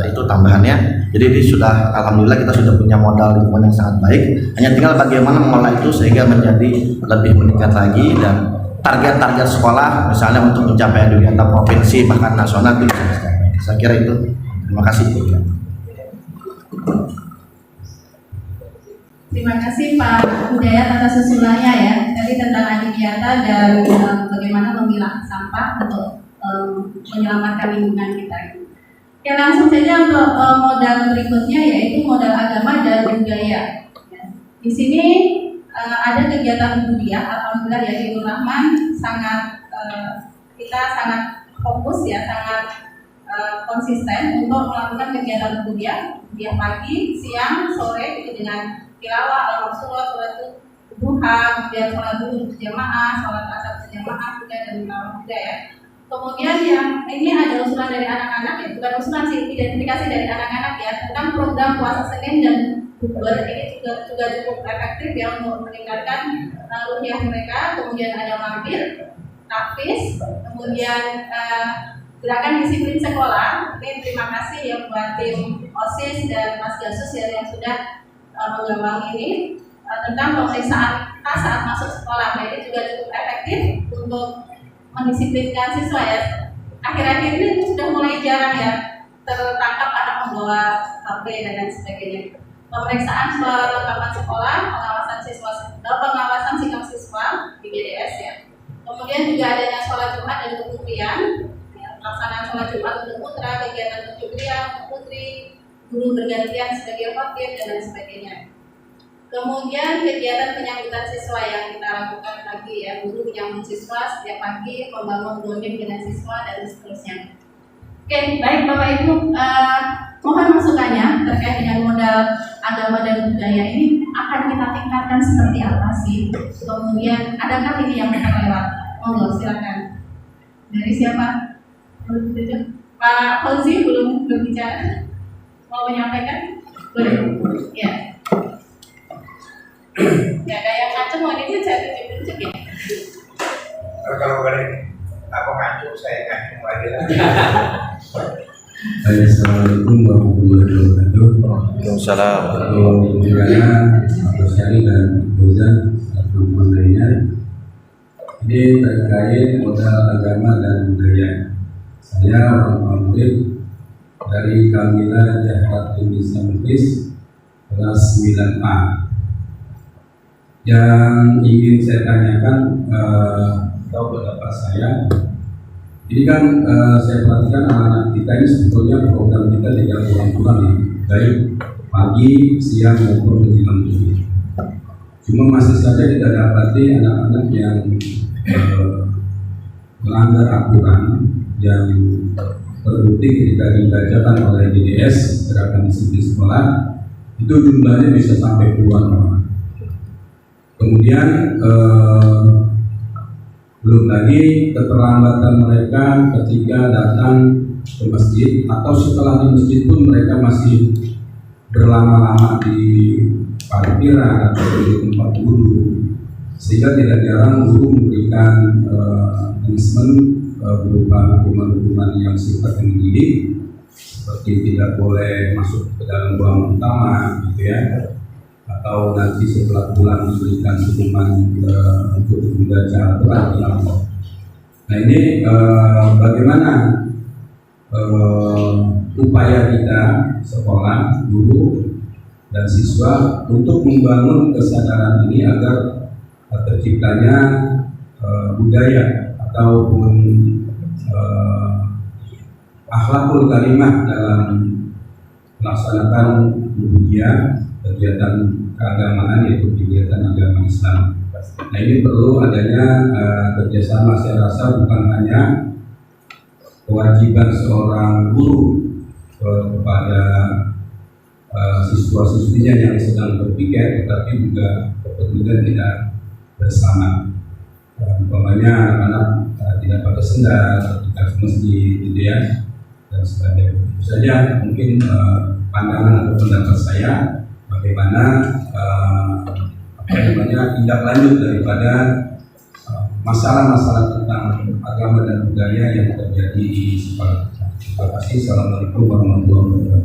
itu tambahannya. Jadi ini sudah, alhamdulillah kita sudah punya modal lingkungan yang sangat baik. Hanya tinggal bagaimana mengolah itu sehingga menjadi lebih meningkat lagi, dan target-target sekolah misalnya untuk mencapai Adiwiyata provinsi bahkan nasional itu bisa dicapai. Saya kira itu. Terima kasih. Terima kasih Pak Hidayat atas usulannya ya, tadi tentang Adiwiyata dan bagaimana memilah sampah untuk menyelamatkan lingkungan kita. Oke, langsung saja untuk modal berikutnya, yaitu modal agama dan budaya. Di sini ada kegiatan budaya, alhamdulillah ya di Nur Rahman kita sangat fokus ya, sangat konsisten untuk melakukan kegiatan budaya pagi, siang, sore itu dengan tilawah, al-maqsurah, sholat duha, kemudian sholat duhur berjamaah, sholat asar berjamaah juga, dan tilawah juga ya. Kemudian yang ini ada usulan dari anak-anak ya, bukan usulan sih, identifikasi dari anak-anak ya, tentang program puasa Senin dan Bukber. Ini juga cukup efektif ya untuk meningkatkan ruhiyah mereka. Kemudian ada mampir, tahfiz, kemudian gerakan disiplin sekolah. Ini terima kasih ya buat tim OSIS dan Mas Gasus ya yang sudah mengembang ini tentang pemeriksaan tas saat masuk sekolah. Nah, ini juga cukup efektif untuk mendisiplinkan siswa ya. Akhir-akhir ini sudah mulai jarang ya tertangkap anak membawa HP dan lain sebagainya. Pemeriksaan kelengkapan sekolah, pengawasan sikap siswa di BDS ya. Kemudian juga adanya sholat Jumat dan keputrian, ya, pelaksanaan sholat Jumat untuk putra, kegiatan untuk pria, putri, guru bergantian sebagai khotib dan lain sebagainya. Kemudian kegiatan penyambutan siswa yang kita lakukan pagi ya, guru menyambut siswa setiap pagi, membangun bonding dengan siswa dan seterusnya. Oke, baik Bapak Ibu, mohon masukannya terkait dengan modal agama dan budaya ini akan kita tingkatkan seperti apa sih? Kemudian adakah ini yang terlewat? Monggo silakan. Dari siapa? Pak Fauzi belum berbicara. Mau menyampaikan? Boleh. Ya. Ya, ada yang ngacung mau ini saya tunjuk ya. Kalau boleh aku ngacung, saya ngacung lagi. Assalamualaikum warahmatullahi wabarakatuh. Waalaikumsalam. Atau Syari dan Fauzan atau lainnya. Ini terkait modal agama dan budaya. Saya orang murid dari Kamila Jahat Indonesia Muklis kelas 9A. Yang ingin saya tanyakan atau pendapat saya, ini kan saya perhatikan anak-anak kita ini sebetulnya program kita tidak kurang-kurang ya, baik pagi, siang maupun menjelang sore. Cuma masih saja kita dapati anak-anak yang melanggar aturan yang terbukti ketika dibacakan oleh DDS Gerakan Disiplin Sekolah itu jumlahnya bisa sampai puluhan orang. Kemudian belum lagi keterlambatan mereka ketika datang ke masjid atau setelah di masjid pun mereka masih berlama-lama di parkiran atau di tempat guru, sehingga tidak jarang guru memberikan punishment berupa hukuman-hukuman yang sifatnya mendidik, seperti tidak boleh masuk ke dalam ruang utama, gitu ya, atau nanti setelah pulang diberikan hukuman untuk membaca Al-Quran. Nah ini bagaimana upaya kita sekolah, guru, dan siswa untuk membangun kesadaran ini agar terciptanya budaya ataupun akhlakul karimah dalam melaksanakan ubudiyah, kegiatan keagamaan, yaitu kegiatan agama Islam. Nah ini perlu adanya kerjasama. Saya rasa bukan hanya kewajiban seorang guru kepada siswa-siswinya yang sedang berpikir, tetapi juga kepentingan kita bersama. Umpamanya anak-anak tidak pakai sendal ketika ke masjid, gitu ya, dan sebagainya. Itu saja mungkin pandangan atau pendapat saya bagaimana tindak lanjut daripada masalah-masalah tentang agama dan budaya yang terjadi di sekolah. Terima kasih. Assalamualaikum warahmatullahi wabarakatuh.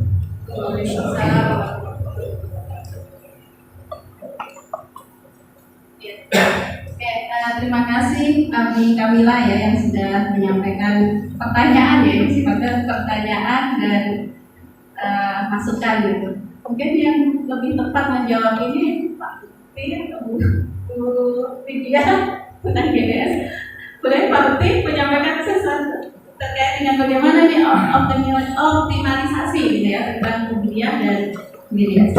Terima kasih Abi Kamila ya yang sudah menyampaikan pertanyaan ya, sifatnya pertanyaan dan masukan gitu. Mungkin yang lebih tepat menjawab ini Pak Bukti atau Bu Widya tentang GDS. Boleh Pak Bukti menyampaikan sesuatu terkait dengan bagaimana nih optimalisasi gitu ya tentang budaya dan GDS.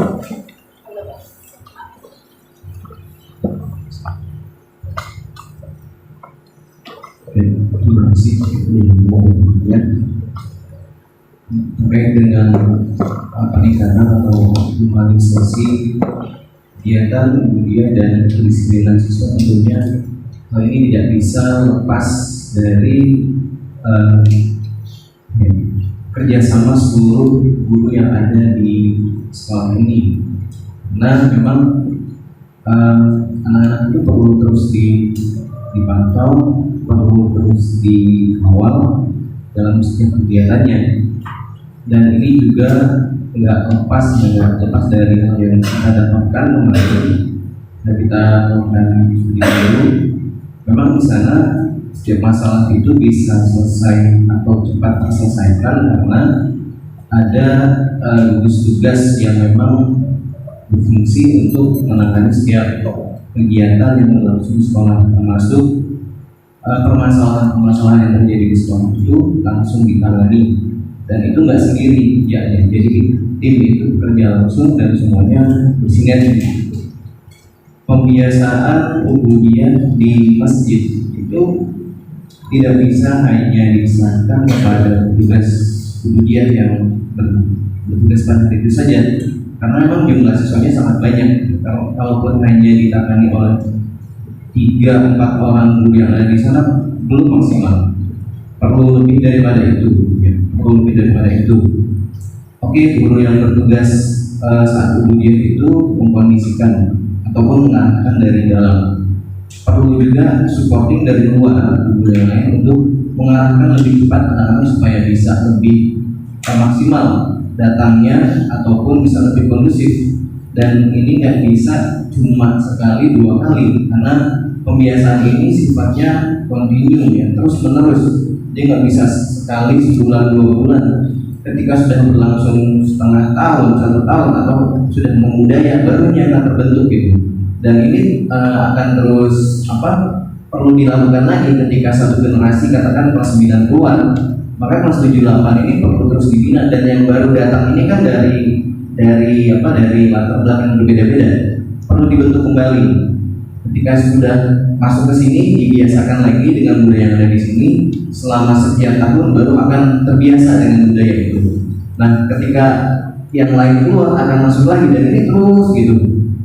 Terima kasih ya. Terkait dengan peningkatan atau optimalisasi kegiatan budaya dan kedisiplinan siswa, tentunya hal ini tidak bisa lepas dari kerjasama seluruh guru yang ada di sekolah ini. Nah, memang anak-anak itu perlu terus dipantau, perlu terus dikawal dalam setiap kegiatannya, dan ini juga nggak lepas dari hal yang kita dapatkan kemarin. Nah, kita melakukan studi dulu, memang di sana setiap masalah itu bisa selesai atau cepat terselesaikan karena ada gugus tugas yang memang berfungsi untuk menangani setiap kegiatan yang berlangsung di sekolah, termasuk permasalahan-permasalahan yang terjadi di sekolah itu langsung ditangani, dan itu nggak sendiri ya, jadi tim itu bekerja langsung dan semuanya bersinergi. Pembiasaan ubudiyah di masjid itu tidak bisa hanya diserahkan kepada petugas ubudiyah yang bertugas pada hari itu saja, karena memang jumlah siswanya sangat banyak. Kalaupun hanya ditangani oleh 3-4 orang guru yang ada di sana belum maksimal, perlu lebih daripada itu ya. Oke, guru yang bertugas saat ujian itu mengkondisikan ataupun mengarahkan dari dalam, perlu juga supporting dari luar guru yang lain untuk mengarahkan lebih cepat anak-anak supaya bisa lebih maksimal datangnya ataupun bisa lebih kondusif. Dan ini nggak bisa cuma sekali 2 kali, karena pembiasaan ini sifatnya kontinu ya, terus menerus. Dia nggak bisa sekali sebulan 2 bulan. Ketika sudah berlangsung setengah tahun, 1 tahun atau sudah memudaya, baru dia akan terbentuk gitu. Dan ini akan terus perlu dilakukan lagi ketika satu generasi katakan kelas 90-an, maka kelas 78 ini perlu terus dibina. Dan yang baru datang ini kan dari latar belakang yang berbeda-beda, perlu dibentuk kembali. Ketika sudah masuk ke sini, dibiasakan lagi dengan budaya yang ada di sini selama sekian tahun, baru akan terbiasa dengan budaya itu. Nah, ketika yang lain keluar akan masuk lagi, dan ini terus gitu.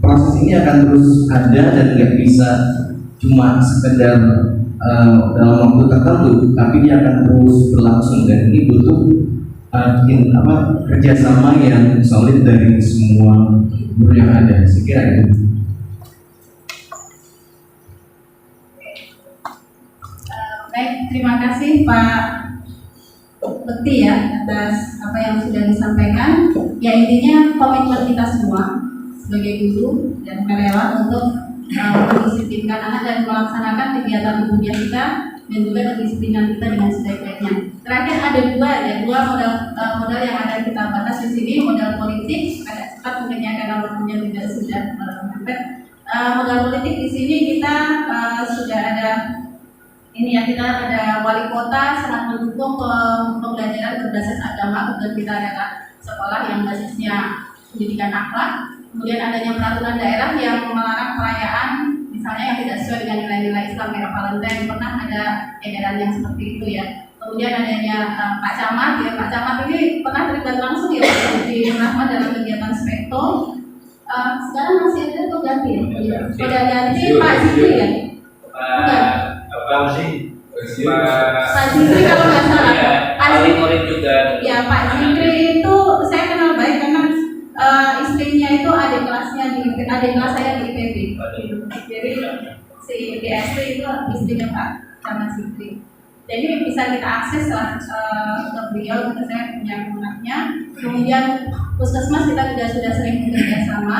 Proses ini akan terus ada dan nggak bisa cuma sekedar dalam waktu tertentu, tapi dia akan terus berlangsung, dan ini butuh kerjasama yang solid dari semua guru yang ada. Saya kira itu. Baik, terima kasih Pak Bekti ya atas apa yang sudah disampaikan. Ya, intinya komitmen kita semua sebagai guru dan karyawan untuk mendisiplinkan anak dan melaksanakan kegiatan tubuhnya kita dan juga kedisiplinan kita dengan sebaik-baiknya. Terakhir ada dua modal yang ada kita batas di sini, modal politik. Agak cepat mungkin ya karena waktunya juga sudah mepet. Modal politik di sini kita sudah ada kita ada wali kota sangat mendukung pembelajaran berbasis agama, dan kita adalah sekolah yang basisnya pendidikan akhlak. Kemudian adanya peraturan daerah yang melarang perayaan misalnya yang tidak sesuai dengan nilai-nilai Islam kayak Valentine, pernah ada edaran yang seperti itu ya. Kemudian adanya Pak Camat Pak Camat ini pernah terlibat langsung ya di Rahmat dalam kegiatan spekto. Sekarang masih ada atau ganti ya? Sudah ganti Pak Zikri ya? Pak Zikri kalau nggak salah. Ya, Pak Zikri itu saya kenal baik karena istrinya itu adik kelas saya di IPB. Jadi si DST itu istrinya Pak Camat Zikri. Jadi bisa kita akses lah ke beliau, karena saya punya kontaknya. Kemudian puskesmas kita juga sudah sering bekerja sama.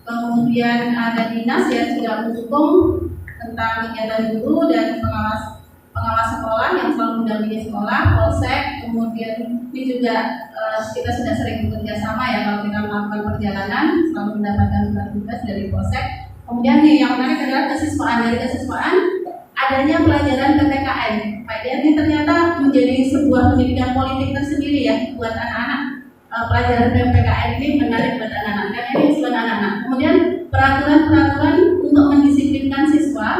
Kemudian ada dinas yang juga mendukung tentang kegiatan guru dan pengawas sekolah yang selalu mendampingi sekolah, polsek. Kemudian ini juga kita sudah sering bekerja sama ya, kalau kita melakukan perjalanan selalu mendapatkan surat tugas dari polsek. Kemudian nih yang menarik adalah kesiswaan. Dari kesiswaan adanya pelajaran PPKN. Pak Dian, ini ternyata menjadi sebuah pendidikan politik tersendiri ya buat anak-anak. Pelajaran PPKN ini menarik buat anak-anak karena ini buat anak-anak. Kemudian peraturan-peraturan untuk mendisiplinkan siswa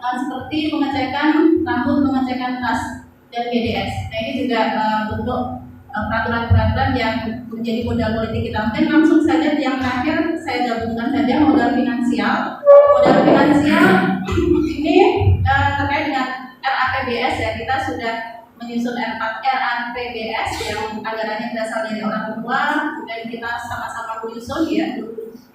seperti pengecekan rambut, pengecekan tas, dan GDS. Nah, ini juga bentuk peraturan-peraturan yang menjadi modal politik kita. Mungkin langsung saja yang terakhir saya gabungkan saja modal finansial. Modal finansial ini terkait dengan RAPBS ya, kita sudah menyusun RAPBS yang anggarannya berasal dari orang tua, dan kita sama-sama menyusun ya,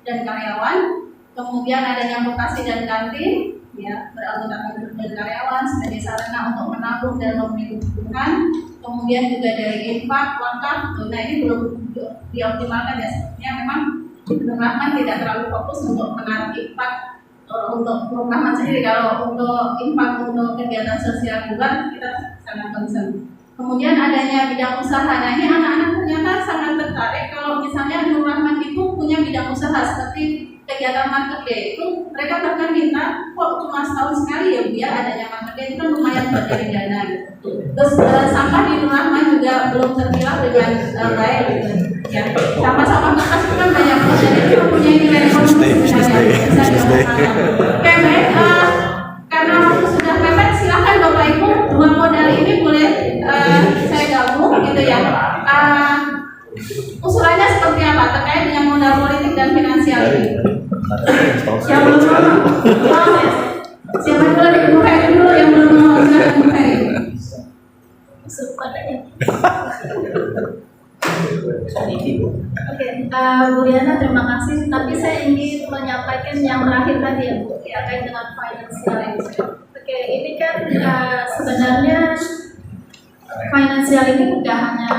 dan karyawan. Kemudian adanya mutasi dan kantin ya, beranggotakan guru dan karyawan sebagai sarana untuk menabung dan memenuhi kebutuhan. Kemudian juga dari infak, wakaf. Nah, ini belum dioptimalkan ya, sepertinya memang Rahman tidak terlalu fokus untuk menarik infak untuk Rahman sendiri. Kalau untuk infak untuk kegiatan sosial luar kita sangat concern. Kemudian adanya bidang usaha. Nah, ini anak-anak ternyata sangat tertarik kalau misalnya Nur Rahman itu punya bidang usaha seperti kegiatan market day itu. Mereka bahkan minta, kok cuma setahun sekali ya Bu ya adanya market day, itu kan lumayan buat dari dana gitu. Terus sampah di Nur Rahman juga belum terpilah dengan baik gitu ya. Sampah-sampah bekas itu kan banyak banget, jadi kita punya nilai ekonomi sebenarnya bisa dioptimalkan. Oke, baik, karena waktu sudah mepet, silakan Bapak Ibu dua modal ini boleh saya gabung gitu ya. Usulannya seperti apa terkait dengan modal politik dan finansial ini? Yang belum mau, siapa dulu deh, Bu Ferry dulu yang belum mau, silakan Bu Ferry. Oke, Bu Diana terima kasih. Tapi saya ingin menyampaikan yang terakhir tadi ya Bu, terkait dengan finansial ini. Oke, ini kan sebenarnya finansial ini bukan hanya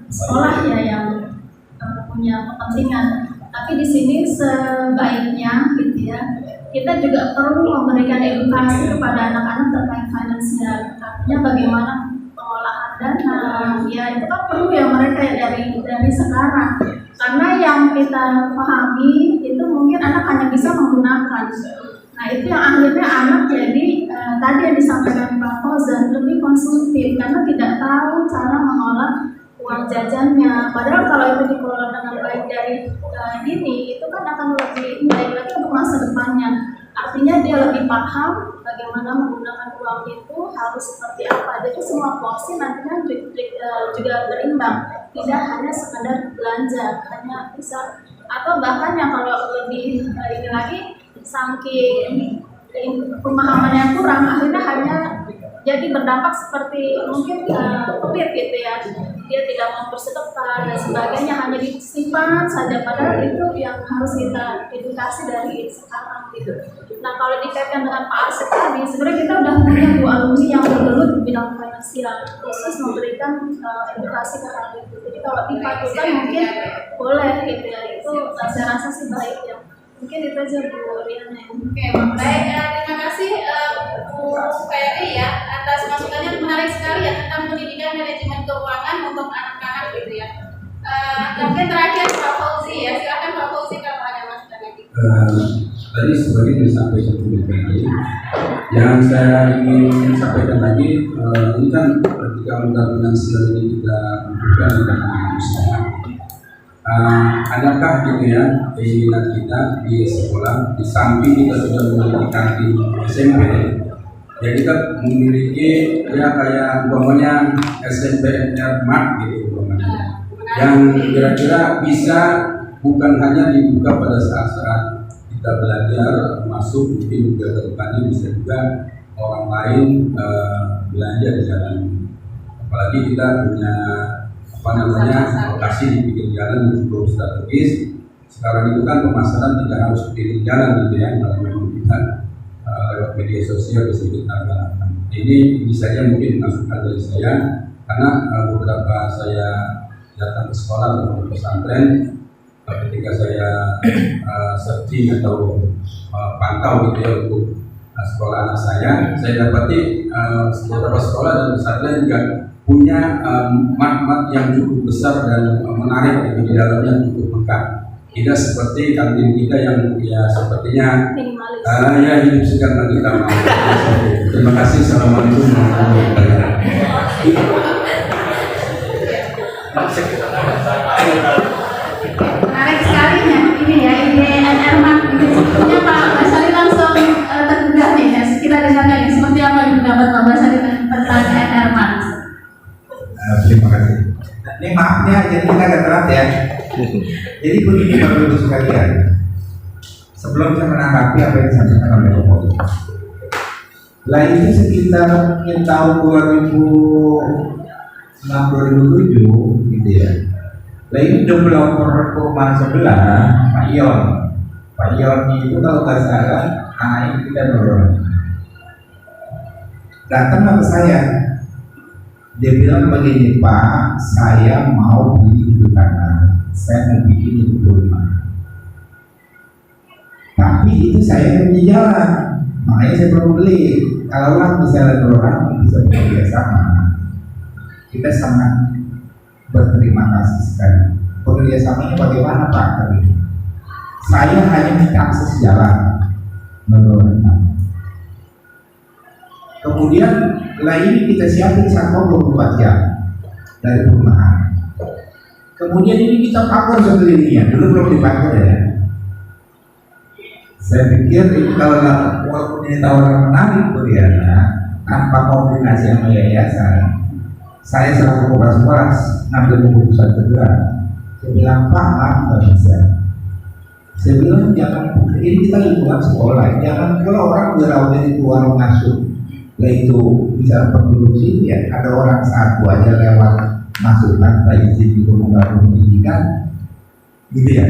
sekolah ya yang punya kepentingan, tapi di sini sebaiknya gitu ya, kita juga perlu memberikan edukasi kepada anak-anak terkait finansial. Artinya bagaimana dana, ya itu kan perlu ya mereka dari sekarang. Karena yang kita pahami itu mungkin anak hanya bisa menggunakan. Nah itu yang akhirnya anak jadi tadi yang disampaikan Pak Fauzan lebih konsumtif karena tidak tahu cara mengolah uang jajannya. Padahal kalau itu dikelola dengan baik dari dini itu kan akan lebih baik lagi untuk masa depannya. Artinya dia lebih paham bagaimana menggunakan uang itu harus seperti apa. Jadi semua porsi nantinya juga berimbang, tidak hanya sekedar belanja, hanya bisa atau bahkan yang kalau lebih ini lagi saking pemahamannya kurang akhirnya hanya jadi berdampak seperti mungkin pelit gitu ya, dia tidak mau bersedekah dan sebagainya, hanya disimpan saja, padahal itu yang harus kita edukasi dari sekarang gitu. Nah kalau dikaitkan dengan Pak Asep tadi, sebenarnya kita udah punya 2 alumni yang bergelut di bidang finansial khusus memberikan edukasi ke hal itu. Jadi kalau dipatukan mungkin boleh gitu ya, itu saya rasa sih baik ya. Mungkin itu aja Bu Riana. Oke, baik. Terima kasih Bu Ferry ya atas masukannya, menarik sekali ya tentang pendidikan manajemen keuangan untuk anak-anak gitu ya. Mungkin terakhir Pak Fauzi ya, silakan Pak Fauzi kalau ada masukan lagi. Tadi sebagai disampaikan Bu Ferry, yang saya ingin sampaikan lagi, ini kan ketika undang finansial ini kita bukan dengan manusia. Adakah gitu ya keinginan kita di sekolah, di samping kita sudah memiliki kantin SMP, ya kita memiliki ya kayak umpamanya SMPNR Mart gitu umpamanya, yang kira-kira bisa bukan hanya dibuka pada saat-saat kita belajar masuk, mungkin juga ke depannya bisa juga orang lain belanja di jalan. Apalagi kita punya lokasi di pinggir jalan yang cukup strategis. Sekarang itu kan pemasaran tidak harus di pinggir jalan gitu ya, kalau memang kita lewat media sosial bisa kita gunakan. Ini saja mungkin masukan dari saya, karena beberapa saya datang ke sekolah atau pesantren, ketika saya searching atau pantau gitu ya untuk sekolah anak saya dapati beberapa sekolah dan pesantren juga punya mat-mat yang cukup besar dan menarik di dalamnya cukup lengkap. Tidak seperti kantin kita yang ya sepertinya ya hidup segan lagi kita mau. Terima kasih. Assalamualaikum warahmatullahi wabarakatuh. Menarik sekali ya ini ya, ide NR Mart gitu. Sebetulnya Pak Basari langsung tergugah nih ya. Kita dengarkan ya, seperti apa pendapat Pak Basari tentang NR Mart. Terima kasih. Ini maafnya, jadi kita agak telat ya. Jadi begini Bapak Ibu sekalian, sebelum saya menanggapi apa yang disampaikan oleh Bapak Ibu, lah ini sekitar mungkin tahun 2006-2007 gitu ya. Lah ini developer perumahan sebelah Pak Ion itu kalau nggak salah anak kita dorong datang ke saya. Dia bilang begini, Pak, saya mau beli itu tanah, saya mau bikin itu rumah. Tapi itu saya punya jalan, makanya saya belum beli. Kalau lah misalnya orang bisa bekerja sama, kita sangat berterima kasih sekali. Bekerja samanya bagaimana Pak? Saya hanya minta akses jalan, menurut Pak. Kemudian ini kita siapin sampai 24 jam dari perumahan. Kemudian ini kita pakar sekelilingnya, dulu belum dipakai ya. Saya pikir ini kalau walaupun ini tawaran menarik Riana, tanpa koordinasi sama yayasan, saya selaku kepala sekolah ngambil keputusan segera. Saya bilang Pak, maaf nggak bisa. Saya bilang jangan, ini kita lingkungan sekolah, jangan kalau orang berawal dari warung masuk. Lah itu bisa penduduk sini ya, ada orang satu aja lewat masuk tanpa izin itu mengganggu pendidikan, gitu ya.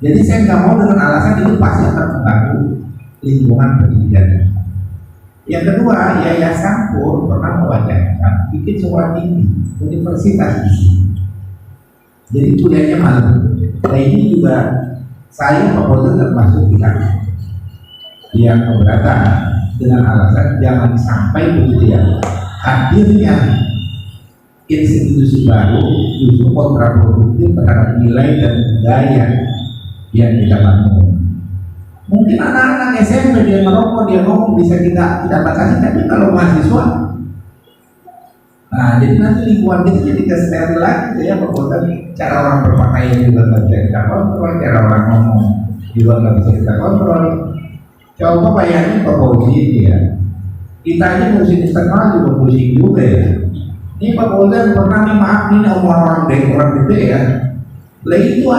Jadi saya nggak mau dengan alasan itu pasti akan mengganggu lingkungan pendidikan. Yang kedua, yayasan pun pernah mewacanakan bikin sekolah tinggi, universitas di sini. Jadi kuliahnya malam. Nah ini juga saya proposal termasuk pihak yang keberatan dengan alasan jangan sampai begitu ya hadirnya institusi baru justru kontraproduktif terhadap nilai dan budaya yang kita bangun. Mungkin anak-anak SMP dia merokok, dia ngomong bisa kita tidak batasi, tapi kalau mahasiswa, nah jadi nanti lingkungan kita jadi kesteril lagi ya, bahwa cara orang berpakaian juga nggak bisa kita kontrol, cara orang ngomong juga nggak bisa kita kontrol. Coba bayangin Pak Fauzi ya, kita ini musik internal juga pusing juga ya. Ini Pak Fauzi pernah nih, maaf nih orang gede ya, lah itu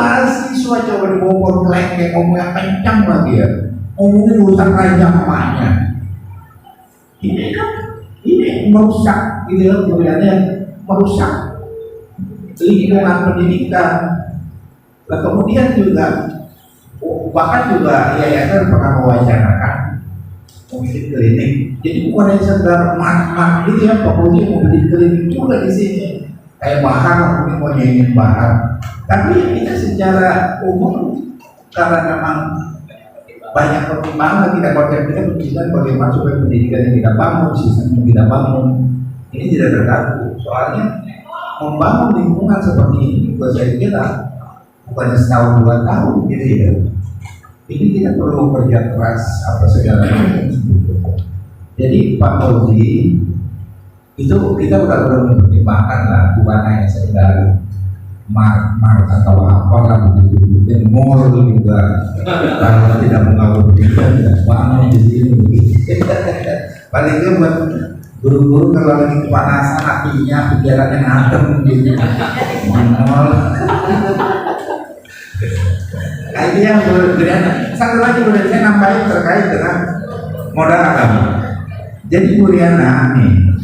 siswa coba di Bogor melengkeng ngomong yang kencang lagi ya, ngomongin urusan raja emaknya. Ini kan ini merusak gitu ya, kemudiannya merusak lingkungan pendidikan. Nah, kemudian juga bahkan juga yayasan pernah mewacanakan memiliki klinik. Jadi bukan hanya sekedar mak gitu ya, Pak Fauzi mau bikin klinik juga di sini. Kayak Bahar, mungkin mau nyanyiin Bahar. Tapi kita secara umum karena memang banyak pertimbangan kita berpikir bagaimana supaya pendidikan yang kita bangun, sistem yang kita bangun ini tidak terganggu. Soalnya membangun lingkungan seperti ini juga saya kira bukan setahun 2 tahun gitu ya. Ini kita perlu kerja keras apa segala macam. Jadi Pak Fauzi itu kita udah mempertimbangkan lah, bukan hanya sekedar mark atau apa lah begitu. Dan mall juga kalau tidak mengatur kita tidak bangun di sini begitu. Paling nggak buat guru-guru kalau lagi kepanasan hatinya pikirannya adem gitu. Mall. Ini yang kemudian satu lagi boleh saya nambahin terkait dengan modal agama. Jadi Bu Riana nih,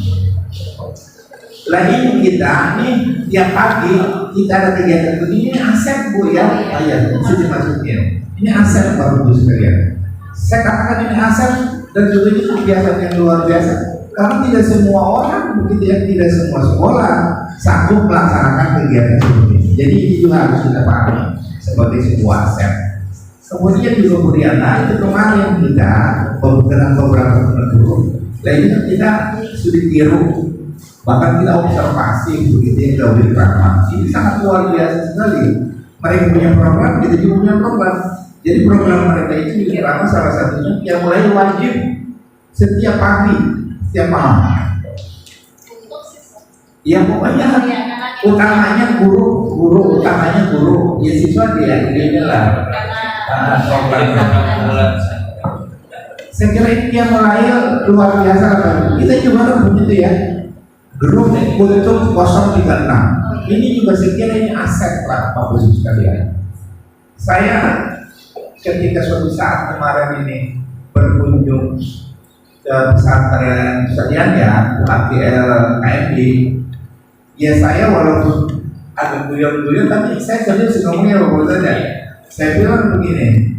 lah ini kita nih tiap pagi kita ada kegiatan begini, ini aset Bu ya, iya itu dimasukin. Ini aset Bapak Ibu sekalian. Saya katakan ini aset dan juga ini kegiatan yang luar biasa. Karena tidak semua orang begitu ya, tidak semua sekolah sanggup melaksanakan kegiatan seperti ini. Jadi ini juga harus kita pahami sebagai sebuah aset. Kemudian juga Bu Riana itu kemarin kita dengan beberapa teman guru, lainnya kita sudah tiru, bahkan kita observasi begitu yang jauh dari Rahmat. Ini sangat luar biasa sekali. Mereka punya program, kita juga punya program. Jadi program mereka itu di Rahmat salah satunya yang mulai wajib setiap pagi, setiap malam. Ya pokoknya utamanya guru utamanya guru, ya siswa dia lah. Saya kira ini yang mulai luar biasa. Kita juga begitu ya. Grup untuk 036. Ini juga saya kira ini aset lah Bapak Ibu sekalian. Saya ketika suatu saat kemarin ini berkunjung ke pesantren Sadian ya, APL KMD, ya saya walaupun agak guyon-guyon tapi saya serius ngomongnya Bapak saja. Saya bilang begini,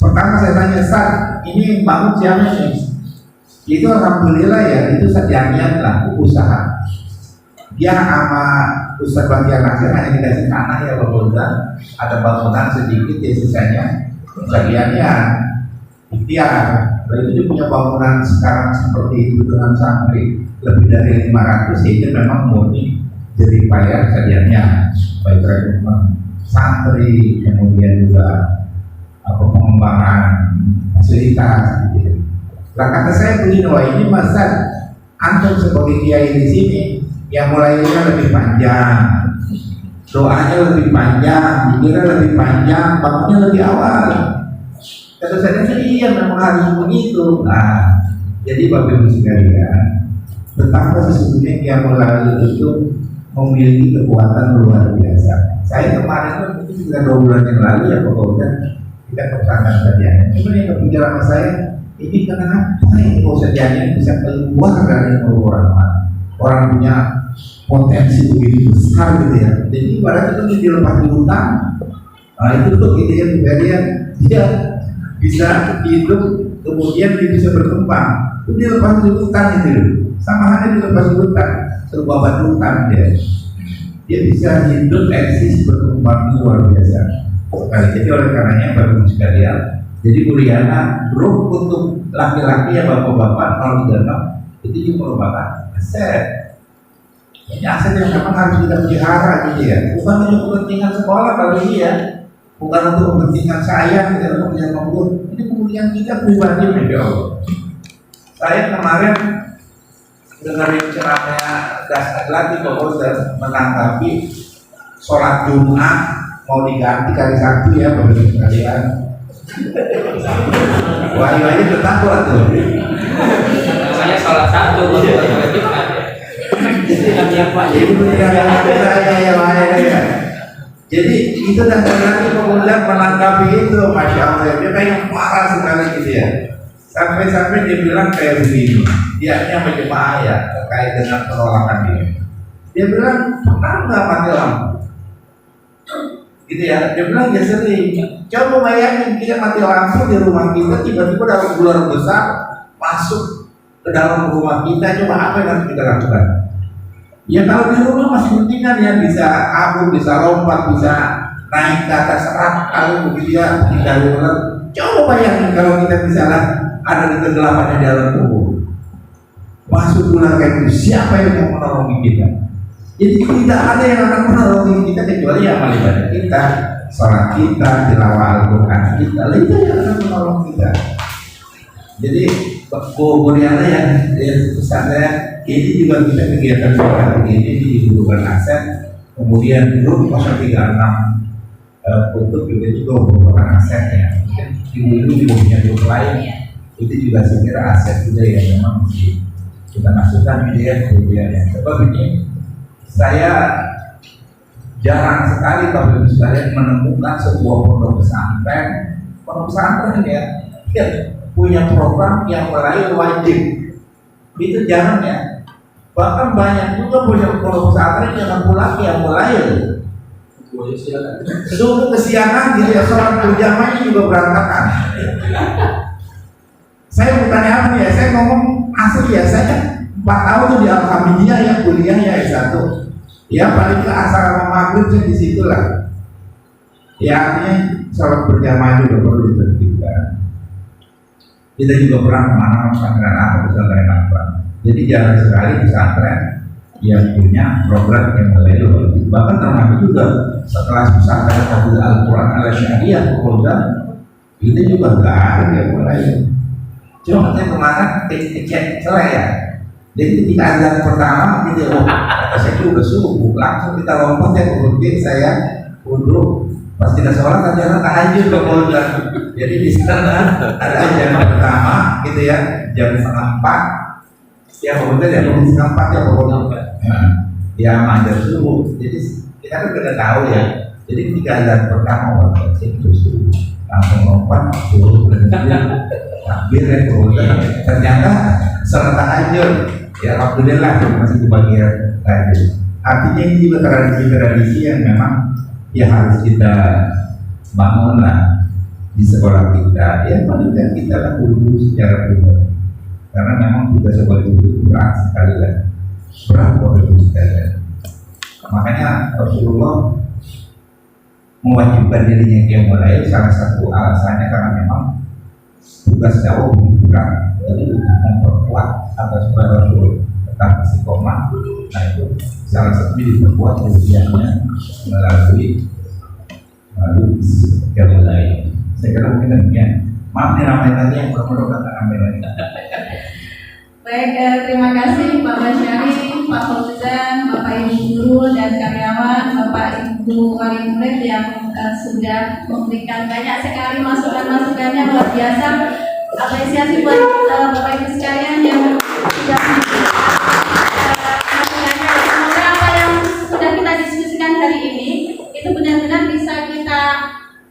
pertama saya tanya, Ustaz, ini bangun siapa nih? Itu alhamdulillah ya, itu Sadianian lah, usaha. Dia sama Ustaz Bagian Nasir hanya dikasih tanah ya Bapak Ustaz, ada bangunan sedikit ya sisanya Sadianian. Ikhtiar, itu dia punya bangunan sekarang seperti itu dengan santri lebih dari 500, itu memang murni jadi bayar Sadianian, baik rekrutmen santri, kemudian juga pengembangan fasilitas gitu. Lah kata saya begini, wah ini masa antum sebagai kiai di sini yang mulainya lebih panjang, doanya lebih panjang, pikirnya lebih panjang, bangunnya lebih awal. Kata saya iya memang harus begitu. Nah, jadi Bapak Ibu sekalian, betapa sesungguhnya yang mulai itu memiliki kekuatan luar biasa. Saya kemarin itu sudah 2 bulan yang lalu ya pokoknya kita ke pesantren Sadianian. Cuma yang kepikiran sama saya, ini kenapa ini kok Sadianian bisa keluar dari orang punya potensi begitu besar gitu ya. Jadi ibarat itu dilepas di hutan, nah itu tuh gitu ya, dia bisa hidup, kemudian dia bisa berkembang. Itu dilepas di hutan itu, sama halnya dilepas di hutan, sebuah batu hutan dia bisa hidup, eksis, berkembang luar biasa. Jadi oleh karenanya Bapak Ibu sekalian, jadi Bu Riana grup untuk laki-laki ya bapak-bapak 036 itu juga merupakan aset. Ini aset yang memang harus kita pelihara gitu ya. Bukan untuk kepentingan sekolah kali ini ya, bukan untuk kepentingan saya, tidak untuk kepentingan maupun ini kepentingan kita pribadi Masya Allah. Saya kemarin dengerin ceramahnya Das Adlati Kokoser menanggapi sholat Jumat mau diganti kali satu ya bapak sekalian. Wah ini bertakwa tuh. Saya salah satu Jadi itu dan lagi kemudian menanggapi itu, Masya Allah, dia kayak marah sekali gitu ya. Sampai-sampai dia bilang kayak begini, dia hanya menjemaah ya terkait dengan penolakan dia. Dia bilang pernah nggak mati lampu? Gitu ya, dia bilang ya sering. Coba bayangin kita mati lampu di rumah kita, tiba-tiba ada ular besar masuk ke dalam rumah kita, coba apa yang harus kita lakukan? Ya kalau di rumah masih mendingan ya, bisa kabur, bisa lompat, bisa naik ke atas rak, kalau begitu ya menghindari ular. Coba bayangin kalau kita misalnya ada di kegelapan di dalam tubuh, masuk ular kayak itu, siapa yang mau menolongi kita? Jadi tidak ada yang akan menolongi kita kecuali yang amal ibadah kita, sholat kita, tilawah Al-Quran kita, itu yang akan menolong kita. Jadi Buriana yang pesantren ini juga kita kegiatan sholat ini dibutuhkan aset, kemudian grup 036 untuk juga membutuhkan aset ya. Dulu juga punya grup lain, itu juga saya kira aset juga yang memang mesti kita masukkan gitu ya. Kemudian sebab ini saya jarang sekali Bapak Ibu sekalian menemukan sebuah pondok pesantren ya punya program yang meraih wajib, itu jarang ya. Bahkan banyak juga punya pondok pesantren yang pulang yang mulai subuh kesiangan gitu ya, sholat berjamaahnya juga berantakan. Saya bertanya apa nih ya, saya ngomong asli ya, saya 4 tahun tuh di Alhamdulillah ya, kuliah ya S1 ya, paling ke asar sama maghrib saya di situ lah ya, artinya sholat berjamaah juga perlu ditertibkan. Kita juga pernah kemana pesantren apa, pesantren apa. Jadi jarang sekali pesantren yang punya program yang mulai wajib. Bahkan termasuk juga setelah pesantren Tabligh Al-Quran Al-Syariah program itu juga nggak ada yang mulai. Cuma saya kemarin cek celah ya. Jadi ketika azan pertama gitu, saya juga subuh langsung kita lompat ya kemudian saya duduk. Pas kita sholat ajaran tahajud kemudian. Jadi di sana ada ajaran pertama gitu ya, jam 3:30. Ya kemudian ya jam 3:30 ya pokoknya. Ya manjat subuh. Jadi kita kan sudah tahu ya. Jadi ketika azan pertama waktu itu subuh langsung lompat subuh takbir ya kemudian ternyata sholat tahajud. Ya alhamdulillah masih kebagian tahajud. Artinya ini juga tradisi yang memang yang harus kita bangun lah di sekolah kita. Ya paling tidak kita lah dulu secara pribadi, karena memang kita sebagai guru berat sekali lah, berat oleh kita. Makanya Rasulullah mewajibkan dirinya yang mulai salah satu alasannya karena memang tugas dakwah berat, jadi memperkuat atas para Rasul tetap istiqomah. Nah itu salah satu diperkuat usianya melalui yang mulai. Saya kira mungkin demikian. Maaf nih ramai tadi yang perlu kata ramai lagi. Baik, terima kasih Pak Basyari, Pak Fauzan, Bapak Ibu guru dan karyawan, Bapak Ibu wali murid yang sudah memberikan banyak sekali masukan-masukannya luar biasa. Apresiasi buat Bapak Ibu sekalian yang sudah masukannya. Semoga apa yang sudah kita diskusikan hari ini itu benar-benar bisa kita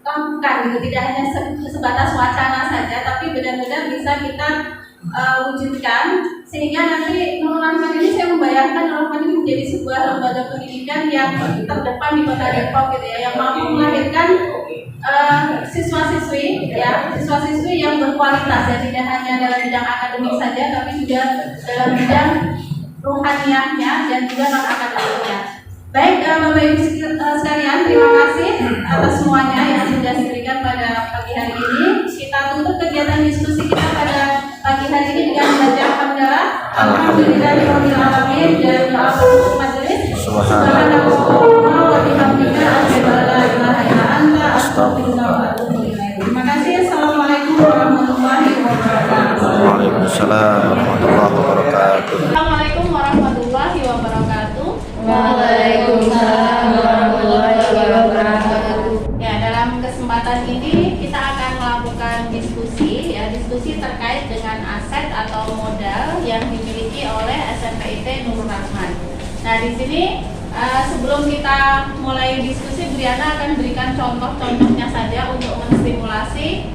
lakukan, gitu. Tidak hanya sebatas wacana saja, tapi benar-benar bisa kita wujudkan, sehingga nanti Nurul Rahman ini saya membayangkan Nurul Rahman ini menjadi sebuah lembaga pendidikan yang terdepan di Kota Depok gitu ya, yang mampu melahirkan siswa-siswi yang berkualitas ya, tidak hanya dalam bidang akademik saja, tapi juga dalam bidang ruhaniyahnya dan juga non akademiknya. Baik, Bapak Ibu sekalian, terima kasih atas semuanya yang sudah diberikan pada pagi hari ini. Kita tutup kegiatan diskusi kita pada pagi hari ini dengan bacaan hamdalah. Alhamdulillahirabbil alamin dan doa penutup majelis. Subhanallah wa bihamdika asyhadu an la ilaha illa anta astaghfiruka wa atubu ilaik. Terima kasih. Assalamualaikum warahmatullahi wabarakatuh. Waalaikumsalam warahmatullahi wabarakatuh. Assalamualaikum warahmatullahi wabarakatuh. Waalaikumsalam warahmatullahi wabarakatuh. Ya, dalam kesempatan ini kita akan melakukan diskusi terkait dengan aset atau modal yang dimiliki oleh SMPIT Nurul Rahman. Nah, di sini sebelum kita mulai diskusi, Briana akan berikan contoh-contohnya saja untuk menstimulasi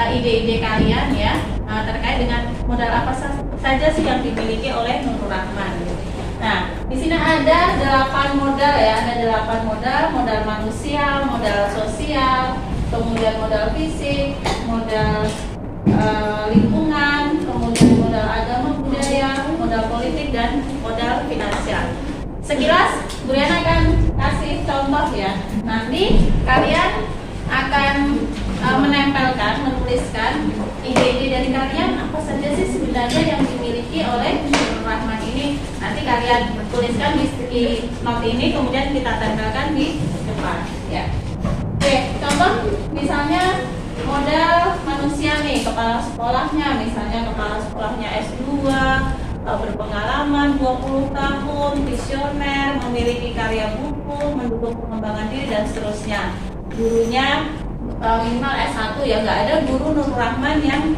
ide-ide kalian ya, terkait dengan modal apa saja sih yang dimiliki oleh Nurul Rahman. Nah, di sini ada 8 modal ya, ada 8 modal manusia, modal sosial, kemudian modal fisik, modal lingkungan, kemudian modal agama budaya, modal politik, dan modal finansial. Sekilas Briana akan kasih contoh ya. Nanti kalian akan menuliskan ide-ide dari kalian apa saja sih sebenarnya yang dimiliki oleh Nurul Rahman ini. Nanti kalian tuliskan di note ini, kemudian kita tempelkan di depan ya. Oke, contoh misalnya modal manusia nih, kepala sekolahnya, misalnya kepala sekolahnya S2, berpengalaman 20 tahun, visioner, memiliki karya buku, mendukung pengembangan diri dan seterusnya. Gurunya minimal S1 ya, nggak ada guru Nurul Rahman yang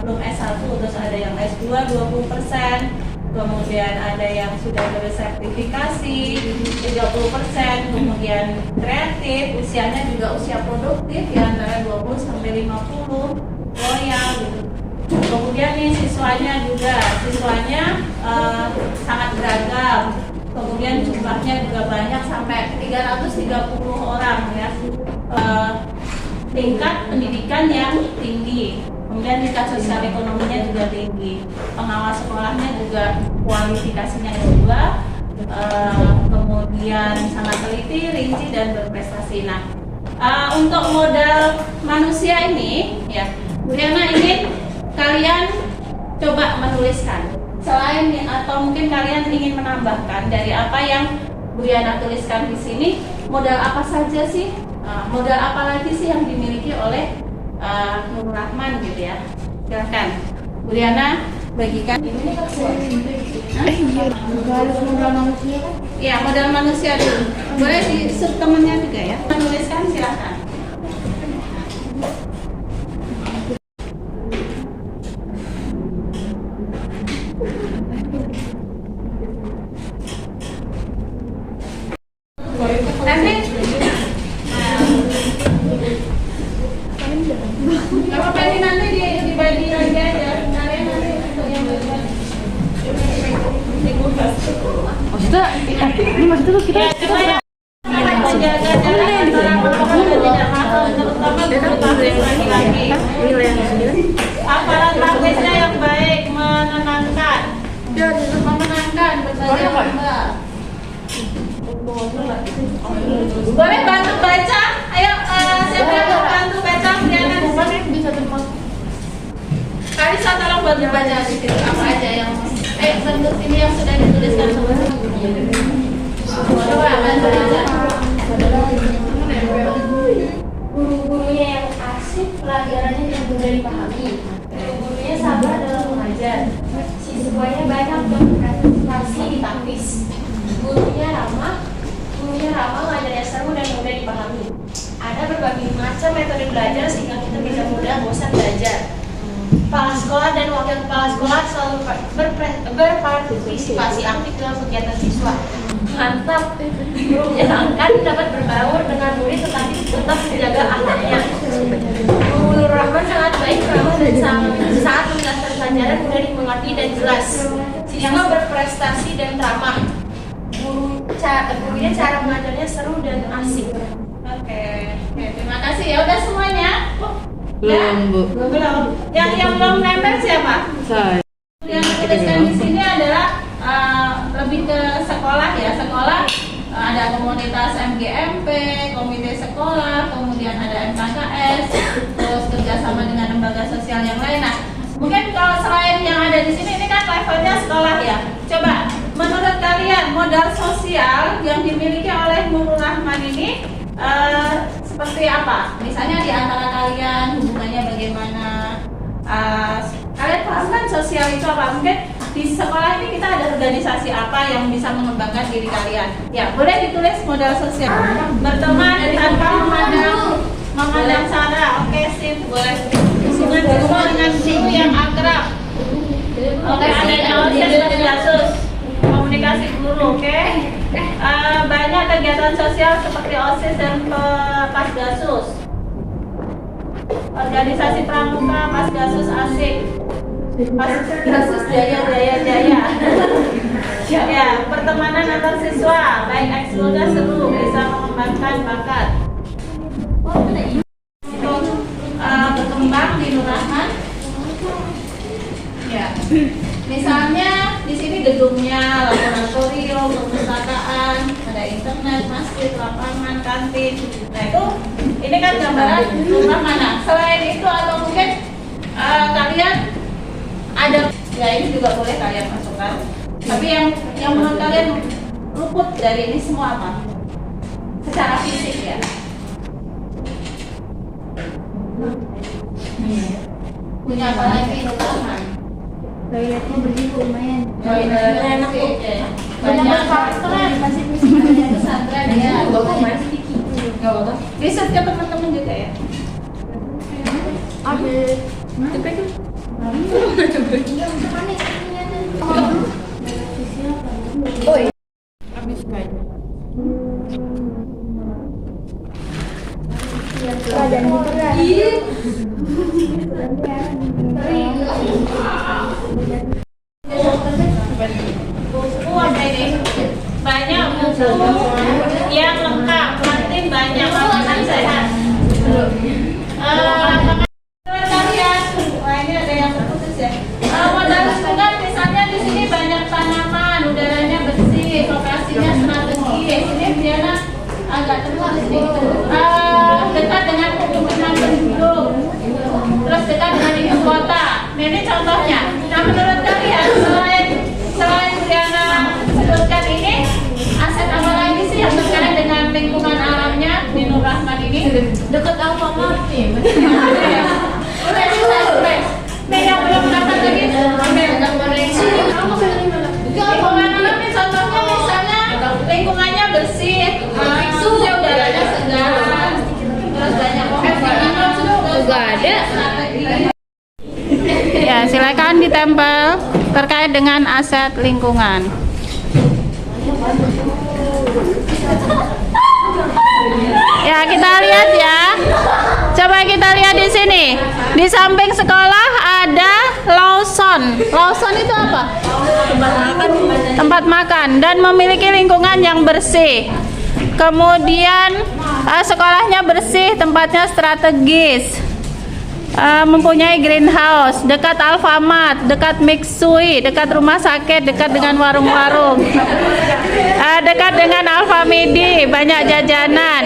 belum S1, terus ada yang S2 20%, kemudian ada yang sudah bersertifikasi 30%, kemudian kreatif, usianya juga usia produktif ya, antara 20 sampai 50, loyal gitu. Kemudian nih siswanya sangat beragam, kemudian jumlahnya juga banyak sampai 330 orang ya. Tingkat pendidikan yang tinggi, kemudian tingkat sosial ekonominya juga tinggi, pengawas sekolahnya juga kualifikasinya S2, kemudian sangat teliti, rinci, dan berprestasi. Nah, untuk modal manusia ini ya, Briana ingin kalian coba menuliskan selain atau mungkin kalian ingin menambahkan dari apa yang Briana tuliskan di sini, modal apa saja sih? Modal apa lagi sih yang dimiliki oleh Nurul Rahman gitu ya? Silahkan Briana bagikan ini. Modal manusia kan? Iya, modal manusia dulu. Boleh di temennya juga ya. Menuliskan silahkan. Hafalan language-nya yang baik, menenangkan, berbagai lomba. Boleh bantu baca? Ayo, siapa yang mau bantu baca? Bisa termasuk. Karisa tolong bantu baca sedikit apa aja yang bentuk ini yang sudah dituliskan sebelumnya. Coba bantu baca. Guru-gurunya yang asik, pelajarannya yang mudah dipahami. Guru-gurunya sabar dalam mengajar. Siswanya banyak berpartisipasi di taktis. Gurunya ramah mengajarnya seru dan mudah dipahami. Ada berbagai macam metode belajar sehingga kita bisa mudah bosan belajar. Kepala sekolah dan wakil kepala sekolah selalu berpartisipasi aktif dalam kegiatan siswa. Mantap, guru menyenangkan dapat berbaur dengan murid tetapi tetap menjaga akhlaknya. Guru Nurul Rahman sangat baik, ramah dan saat menjelaskan pelajaran mudah dimengerti dan jelas. Siswa berprestasi dan ramah. Gurunya cara mengajarnya seru dan asik. Oke, terima kasih ya. Udah semuanya? Belum, Bu. Belum. Yang belum nempel siapa? Saya. Yang dituliskan di sini adalah lebih ke sekolah ya. Sekolah ada komunitas MGMP, komite sekolah, kemudian ada MKKS, terus kerjasama dengan lembaga sosial yang lain. Nah, mungkin kalau selain yang ada di sini, ini kan levelnya sekolah ya. Coba menurut kalian modal sosial yang dimiliki oleh Nurul Rahman ini seperti apa? Misalnya di antara kalian hubungannya bagaimana? Kalian paham kan sosial itu apa? Mungkin di sekolah ini kita ada organisasi apa yang bisa mengembangkan diri kalian? Ya, boleh ditulis modal sosial. Berteman tanpa memandang sara. Oke, sip, boleh. Hubungan dengan guru yang akrab. Oke, ada OSIS dan Gasus. Komunikasi guru, oke? Banyak kegiatan sosial seperti OSIS dan Pasgasus. Organisasi pramuka, Pasgasus asik. Pasgasus jaya. Ya, pertemanan antar siswa, baik eksklusif seru, bisa mengembangkan bakat. Itu berkembang di Nur Rahman. Ya, misalnya di sini gedungnya, laboratorium, perpustakaan, ada internet, masjid, lapangan, kantin. Nah itu, ini kan gambaran rumah mana. Selain itu atau mungkin kalian ada, ya ini juga boleh kalian masukkan. Tapi yang menurut kalian luput dari ini semua apa? Secara fisik ya. Punya apa lagi Nur Rahman? Toiletnya begitu lumayan. Toiletnya enak kok. Banyak pesantren, masih pesantren ya. Gak apa-apa. Riset ke teman-teman juga ya. Banyak buku yang lengkap, kantin banyak, makanan sehat. Kalian, wah ini ada yang terputus ya. Modal lingkungan misalnya di sini banyak tanaman, udaranya bersih, lokasinya strategis. Ini Diana agak terputus sedikit. Dekat dengan permukiman penduduk, terus dekat dengan ibu kota. Nah, ini contohnya. Nah menurut kalian selain Diana sebutkan ini, aset apa lagi sih yang terkait dengan lingkungan alamnya di Nur Rahman ini? Dekat Alfamart nih. Nih yang belum dapat lagi. Lingkungan alam nih contohnya misalnya lingkungannya bersih, udaranya segar, terus banyak pohon. Juga ada. Ya, silakan ditempel terkait dengan aset lingkungan. Ya, kita lihat ya. Coba kita lihat di sini. Di samping sekolah ada Lawson. Lawson itu apa? Tempat makan dan memiliki lingkungan yang bersih. Kemudian sekolahnya bersih, tempatnya strategis. Mempunyai greenhouse, dekat Alfamart, dekat Mixui, dekat rumah sakit, dekat dengan warung-warung, dekat dengan Alfamidi, banyak jajanan,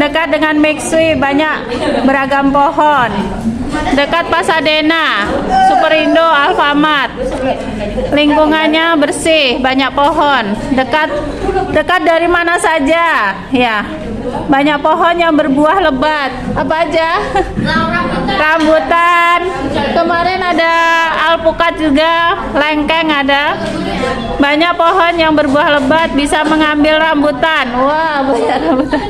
dekat dengan Mixui, banyak beragam pohon, dekat Pasadena, Superindo, Alfamart, lingkungannya bersih, banyak pohon, dekat dari mana saja, ya. Banyak pohon yang berbuah lebat. Apa aja? Rambutan. Kemarin ada alpukat juga, lengkeng ada. Banyak pohon yang berbuah lebat, bisa mengambil rambutan. Wah, banyak rambutan.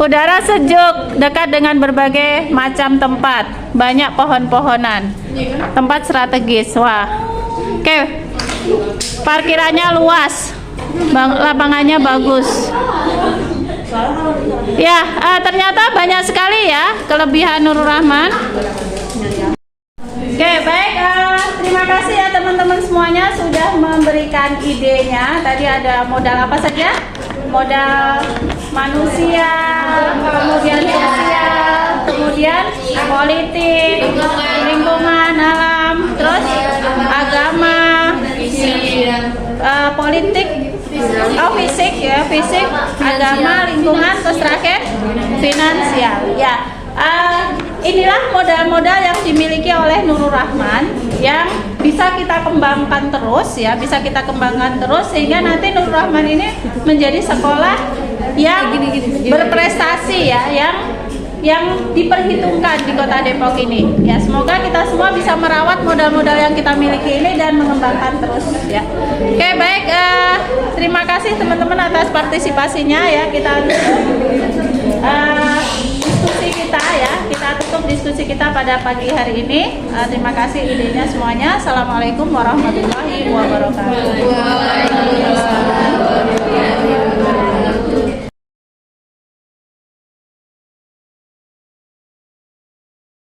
Udara sejuk, dekat dengan berbagai macam tempat. Banyak pohon-pohonan. Tempat strategis. Wah. Oke. Parkirannya luas. Lapangannya bagus. Ya, ternyata banyak sekali ya kelebihan Nurul Rahman. Oke, baik. Terima kasih ya teman-teman semuanya sudah memberikan idenya. Tadi ada modal apa saja? Modal manusia, kemudian sosial, kemudian politik, lingkungan, alam, terus agama, politik. Oh, fisik ya, agama, lingkungan, terus terakhir finansial. Ya, inilah modal-modal yang dimiliki oleh Nurul Rahman yang bisa kita kembangkan terus ya, bisa kita kembangkan terus sehingga nanti Nurul Rahman ini menjadi sekolah yang berprestasi ya, yang diperhitungkan di Kota Depok ini. Ya, semoga kita semua bisa merawat modal-modal yang kita miliki ini dan mengembangkan terus ya. Oke, baik, terima kasih teman-teman atas partisipasinya ya. Kita diskusi kita ya, kita tutup diskusi kita pada pagi hari ini. Terima kasih idenya semuanya. Assalamualaikum warahmatullahi wabarakatuh. Waalaikumsalam.